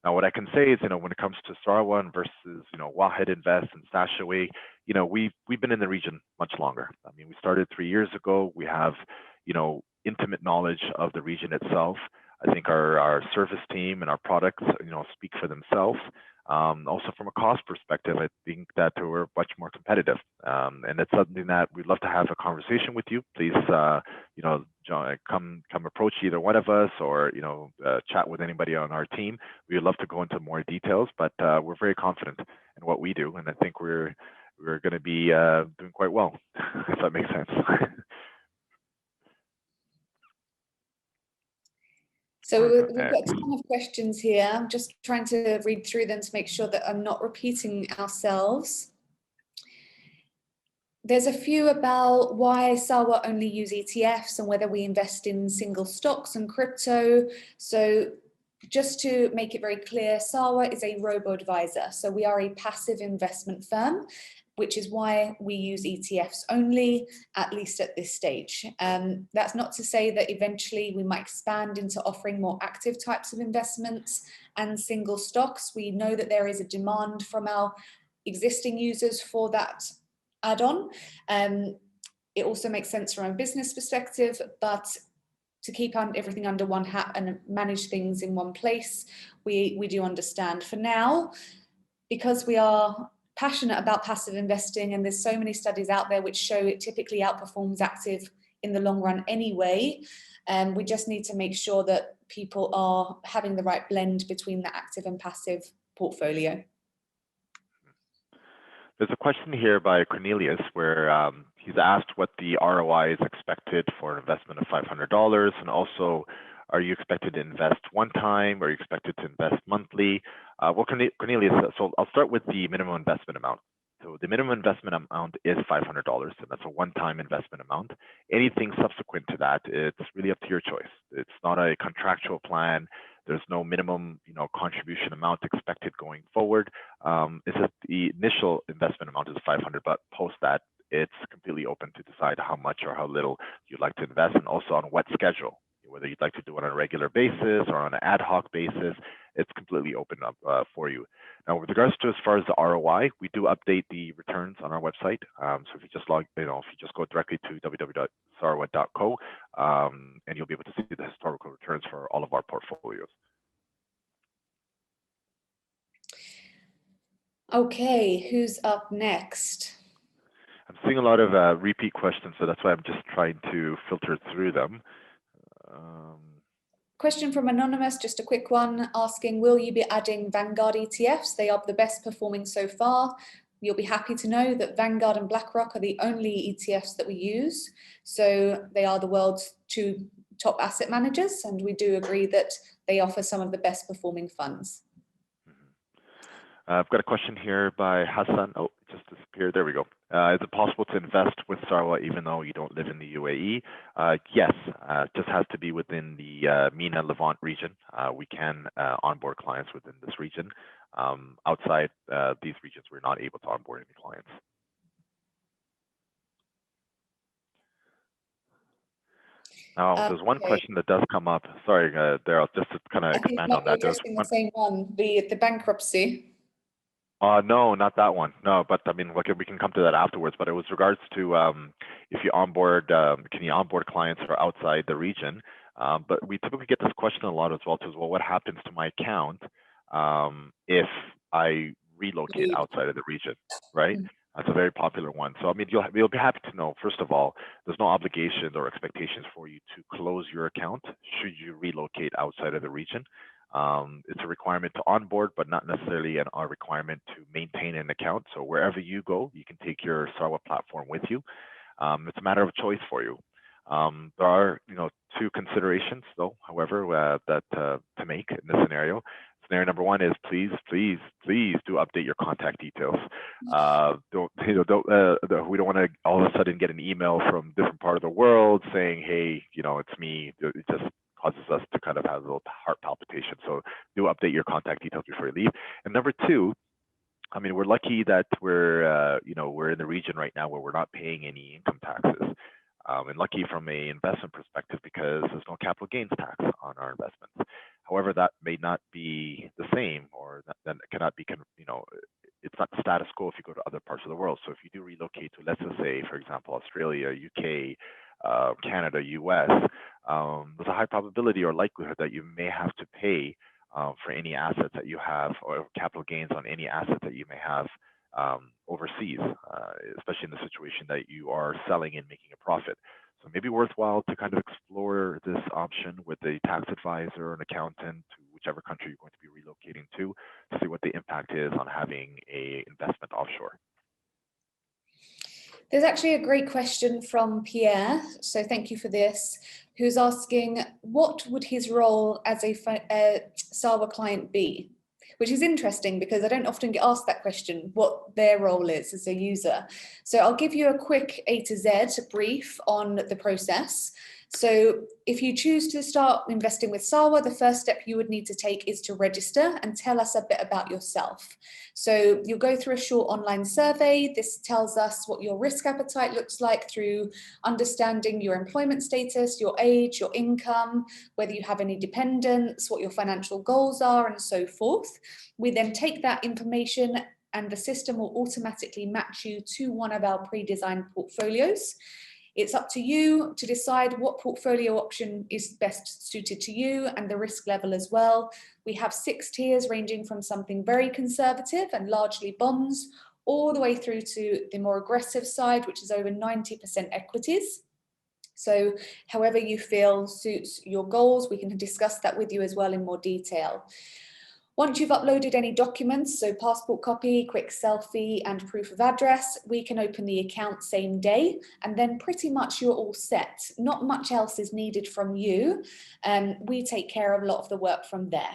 Now, what I can say is, when it comes to Sarwan versus, Wahed Invest and Stashaway, we've been in the region much longer. I mean, we started 3 years ago. We have, intimate knowledge of the region itself. I think our service team and our products, speak for themselves. Also from a cost perspective, I think that we're much more competitive. And it's something that we'd love to have a conversation with you. Please, come approach either one of us, or, chat with anybody on our team. We would love to go into more details, but we're very confident in what we do. And I think we're going to be doing quite well, if that makes sense. So we've got a ton of questions here. I'm just trying to read through them to make sure that I'm not repeating ourselves. There's a few about why SAWA only use ETFs and whether we invest in single stocks and crypto. So just to make it very clear, SAWA is a robo-advisor. So we are a passive investment firm, which is why we use ETFs only, at least at this stage. That's not to say that eventually we might expand into offering more active types of investments and single stocks. We know that there is a demand from our existing users for that add-on. It also makes sense from a business perspective, but to keep everything under one hat and manage things in one place, we do understand. For now, because we are passionate about passive investing, and there's so many studies out there which show it typically outperforms active in the long run anyway, we just need to make sure that people are having the right blend between the active and passive portfolio. There's a question here by Cornelius where he's asked what the ROI is expected for an investment of $500, and also, are you expected to invest one time, or are you expected to invest monthly? Well, Cornelius, so I'll start with the minimum investment amount. So the minimum investment amount is $500, and that's a one-time investment amount. Anything subsequent to that, it's really up to your choice. It's not a contractual plan. There's no minimum, contribution amount expected going forward. It's just the initial investment amount is $500, but post that, it's completely open to decide how much or how little you'd like to invest, and also on what schedule. Whether you'd like to do it on a regular basis or on an ad hoc basis, it's completely open up for you. Now, with regards to as far as the ROI, we do update the returns on our website. So if you just if you just go directly to www.sarwa.co, and you'll be able to see the historical returns for all of our portfolios. Okay, who's up next? I'm seeing a lot of repeat questions, so that's why I'm just trying to filter through them. Question from Anonymous, just a quick one, asking, will you be adding Vanguard ETFs? They are the best performing so far. you'll be happy to know that Vanguard and BlackRock are the only ETFs that we use. So they are the world's 2 top asset managers, and we do agree that they offer some of the best performing funds. I've got a question here by Hassan. Oh, it just disappeared. There we go. Is it possible to invest with Sarwa even though you don't live in the UAE? Yes, it just has to be within the MENA Levant region. We can onboard clients within this region. Outside these regions, we're not able to onboard any clients. Now, there's one question that does come up. Sorry, Daryl, just to kind of expand on that. There's the same one, the bankruptcy. No, not that one. No, but I mean, look, we can come to that afterwards. But it was regards to if you onboard, can you onboard clients that are outside the region? But we typically get this question a lot as well. Well, what happens to my account if I relocate outside of the region, right? That's a very popular one. So I mean, you'll be happy to know. First of all, there's no obligations or expectations for you to close your account should you relocate outside of the region. It's a requirement to onboard, but not necessarily a requirement to maintain an account. So wherever you go, you can take your Sarwa platform with you. It's a matter of choice for you. There are, 2 considerations, though, however, that to make in this scenario. Scenario number 1 is please do update your contact details. We don't want to all of a sudden get an email from a different part of the world saying, hey, it's me. It just causes us to kind of have a little heart palpitation. So do update your contact details before you leave. And number 2, I mean, we're lucky that we're in the region right now where we're not paying any income taxes. And lucky from an investment perspective because there's no capital gains tax on our investments. However, that may not be the same, or that cannot be, it's not the status quo if you go to other parts of the world. So if you do relocate to, let's just say, for example, Australia, UK, Canada, US, there's a high probability or likelihood that you may have to pay for any assets that you have, or capital gains on any asset that you may have overseas, especially in the situation that you are selling and making a profit. So maybe worthwhile to kind of explore this option with a tax advisor, an accountant, to whichever country you're going to be relocating to see what the impact is on having a investment offshore. There's actually a great question from Pierre, so thank you for this, who's asking, what would his role as a Sarwa client be? Which is interesting because I don't often get asked that question, what their role is as a user. So I'll give you a quick A to Z brief on the process. So if you choose to start investing with Sarwa, the first step you would need to take is to register and tell us a bit about yourself. So you'll go through a short online survey. This tells us what your risk appetite looks like through understanding your employment status, your age, your income, whether you have any dependents, what your financial goals are, and so forth. We then take that information and the system will automatically match you to one of our pre-designed portfolios. It's up to you to decide what portfolio option is best suited to you and the risk level as well. We have 6 tiers ranging from something very conservative and largely bonds, all the way through to the more aggressive side, which is over 90% equities. So however you feel suits your goals, we can discuss that with you as well in more detail. Once you've uploaded any documents, so passport copy, quick selfie, and proof of address, we can open the account same day, and then pretty much you're all set. Not much else is needed from you, and we take care of a lot of the work from there.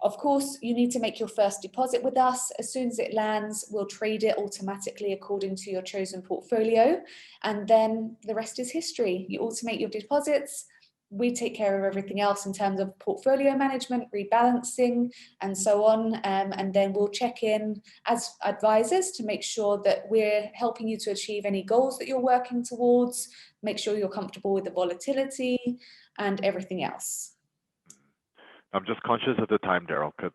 Of course, you need to make your first deposit with us. As soon as it lands, we'll trade it automatically according to your chosen portfolio, and then the rest is history. You automate your deposits. We take care of everything else in terms of portfolio management, rebalancing, and so on. And then we'll check in as advisors to make sure that we're helping you to achieve any goals that you're working towards, make sure you're comfortable with the volatility and everything else. I'm just conscious of the time, Daryl, because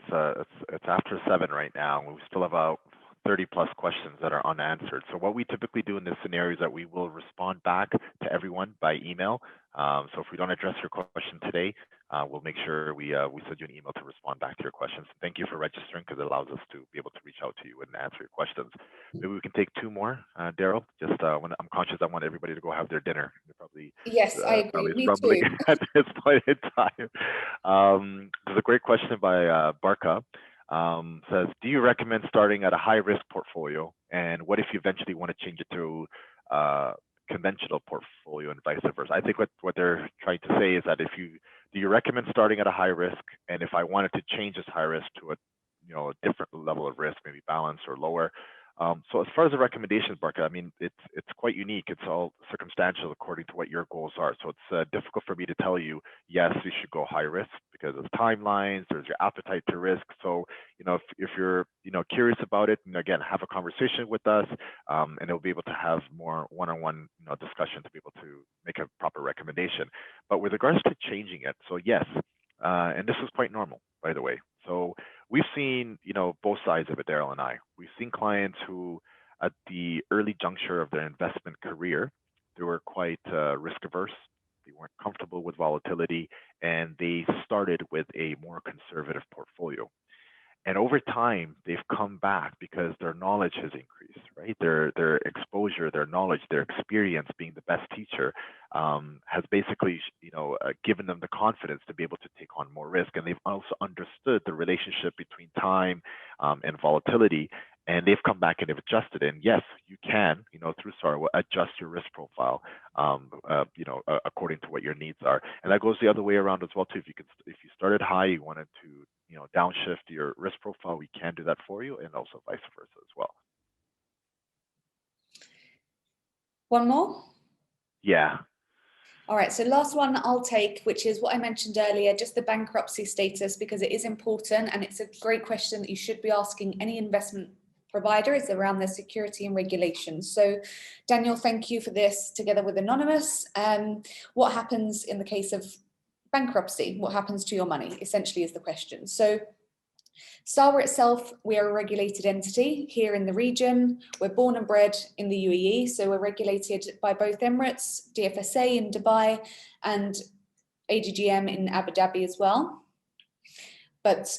it's after 7 right now, and we still have about 30 plus questions that are unanswered. So what we typically do in this scenario is that we will respond back to everyone by email. So if we don't address your question today, we'll make sure we send you an email to respond back to your questions. Thank you for registering because it allows us to be able to reach out to you and answer your questions. Maybe we can take 2 more, Daryl. Just when I'm conscious, I want everybody to go have their dinner. Probably, yes, I agree. Me too. At this point in time. There's a great question by Barca. Says, do you recommend starting at a high-risk portfolio? And what if you eventually want to change it to conventional portfolio and vice versa? I think what they're trying to say is that do you recommend starting at a high risk? And if I wanted to change this high risk to a different level of risk, maybe balanced or lower. So as far as the recommendations, Barca, I mean, it's quite unique. It's all circumstantial according to what your goals are. So it's difficult for me to tell you, yes, you should go high risk because of timelines, there's your appetite to risk. So, if you're, curious about it, again, have a conversation with us, and we'll be able to have more one-on-one, discussion to be able to make a proper recommendation. But with regards to changing it, so yes, and this is quite normal, by the way. So we've seen, both sides of it, Daryl and I. We've seen clients who, at the early juncture of their investment career, they were quite risk averse. They weren't comfortable with volatility, and they started with a more conservative portfolio. And over time, they've come back because their knowledge has increased, right? Their exposure, their knowledge, their experience being the best teacher has basically, given them the confidence to be able to take on more risk. And they've also understood the relationship between time and volatility. And they've come back and they've adjusted. And yes, you can, through SAR, adjust your risk profile, according to what your needs are. And that goes the other way around as well too. If you started high, you wanted to, downshift your risk profile, we can do that for you, and also vice versa as well. One more? Yeah. All right, so last one I'll take, which is what I mentioned earlier, just the bankruptcy status, because it is important and it's a great question that you should be asking any investment provider, is around their security and regulations. So Daniel, thank you for this together with Anonymous. What happens in the case of bankruptcy? What happens to your money, essentially, is the question. So SAWA itself, we are a regulated entity here in the region. We're born and bred in the UAE, so we're regulated by both Emirates, DFSA in Dubai, and AGGM in Abu Dhabi as well. But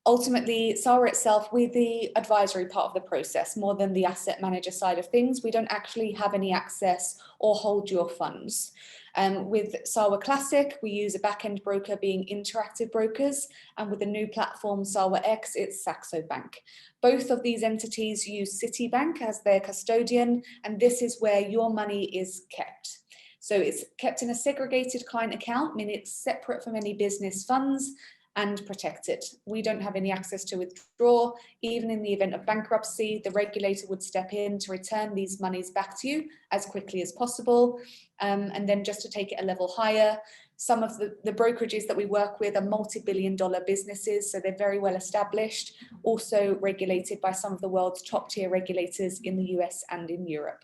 ultimately, SAWA itself, we're the advisory part of the process more than the asset manager side of things. We don't actually have any access or hold your funds. With SAWA Classic, we use a back-end broker being Interactive Brokers, and with the new platform SAWA X, it's Saxo Bank. Both of these entities use Citibank as their custodian, and this is where your money is kept. So it's kept in a segregated client account, meaning it's separate from any business funds and protected. We don't have any access to withdraw. Even in the event of bankruptcy, the regulator would step in to return these monies back to you as quickly as possible. And then just to take it a level higher, some of the brokerages that we work with are multi-billion-dollar businesses, so they're very well established, also regulated by some of the world's top-tier regulators in the US and in Europe.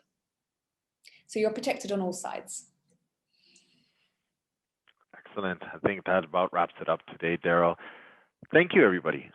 So you're protected on all sides. Excellent. I think that about wraps it up today, Daryl. Thank you, everybody.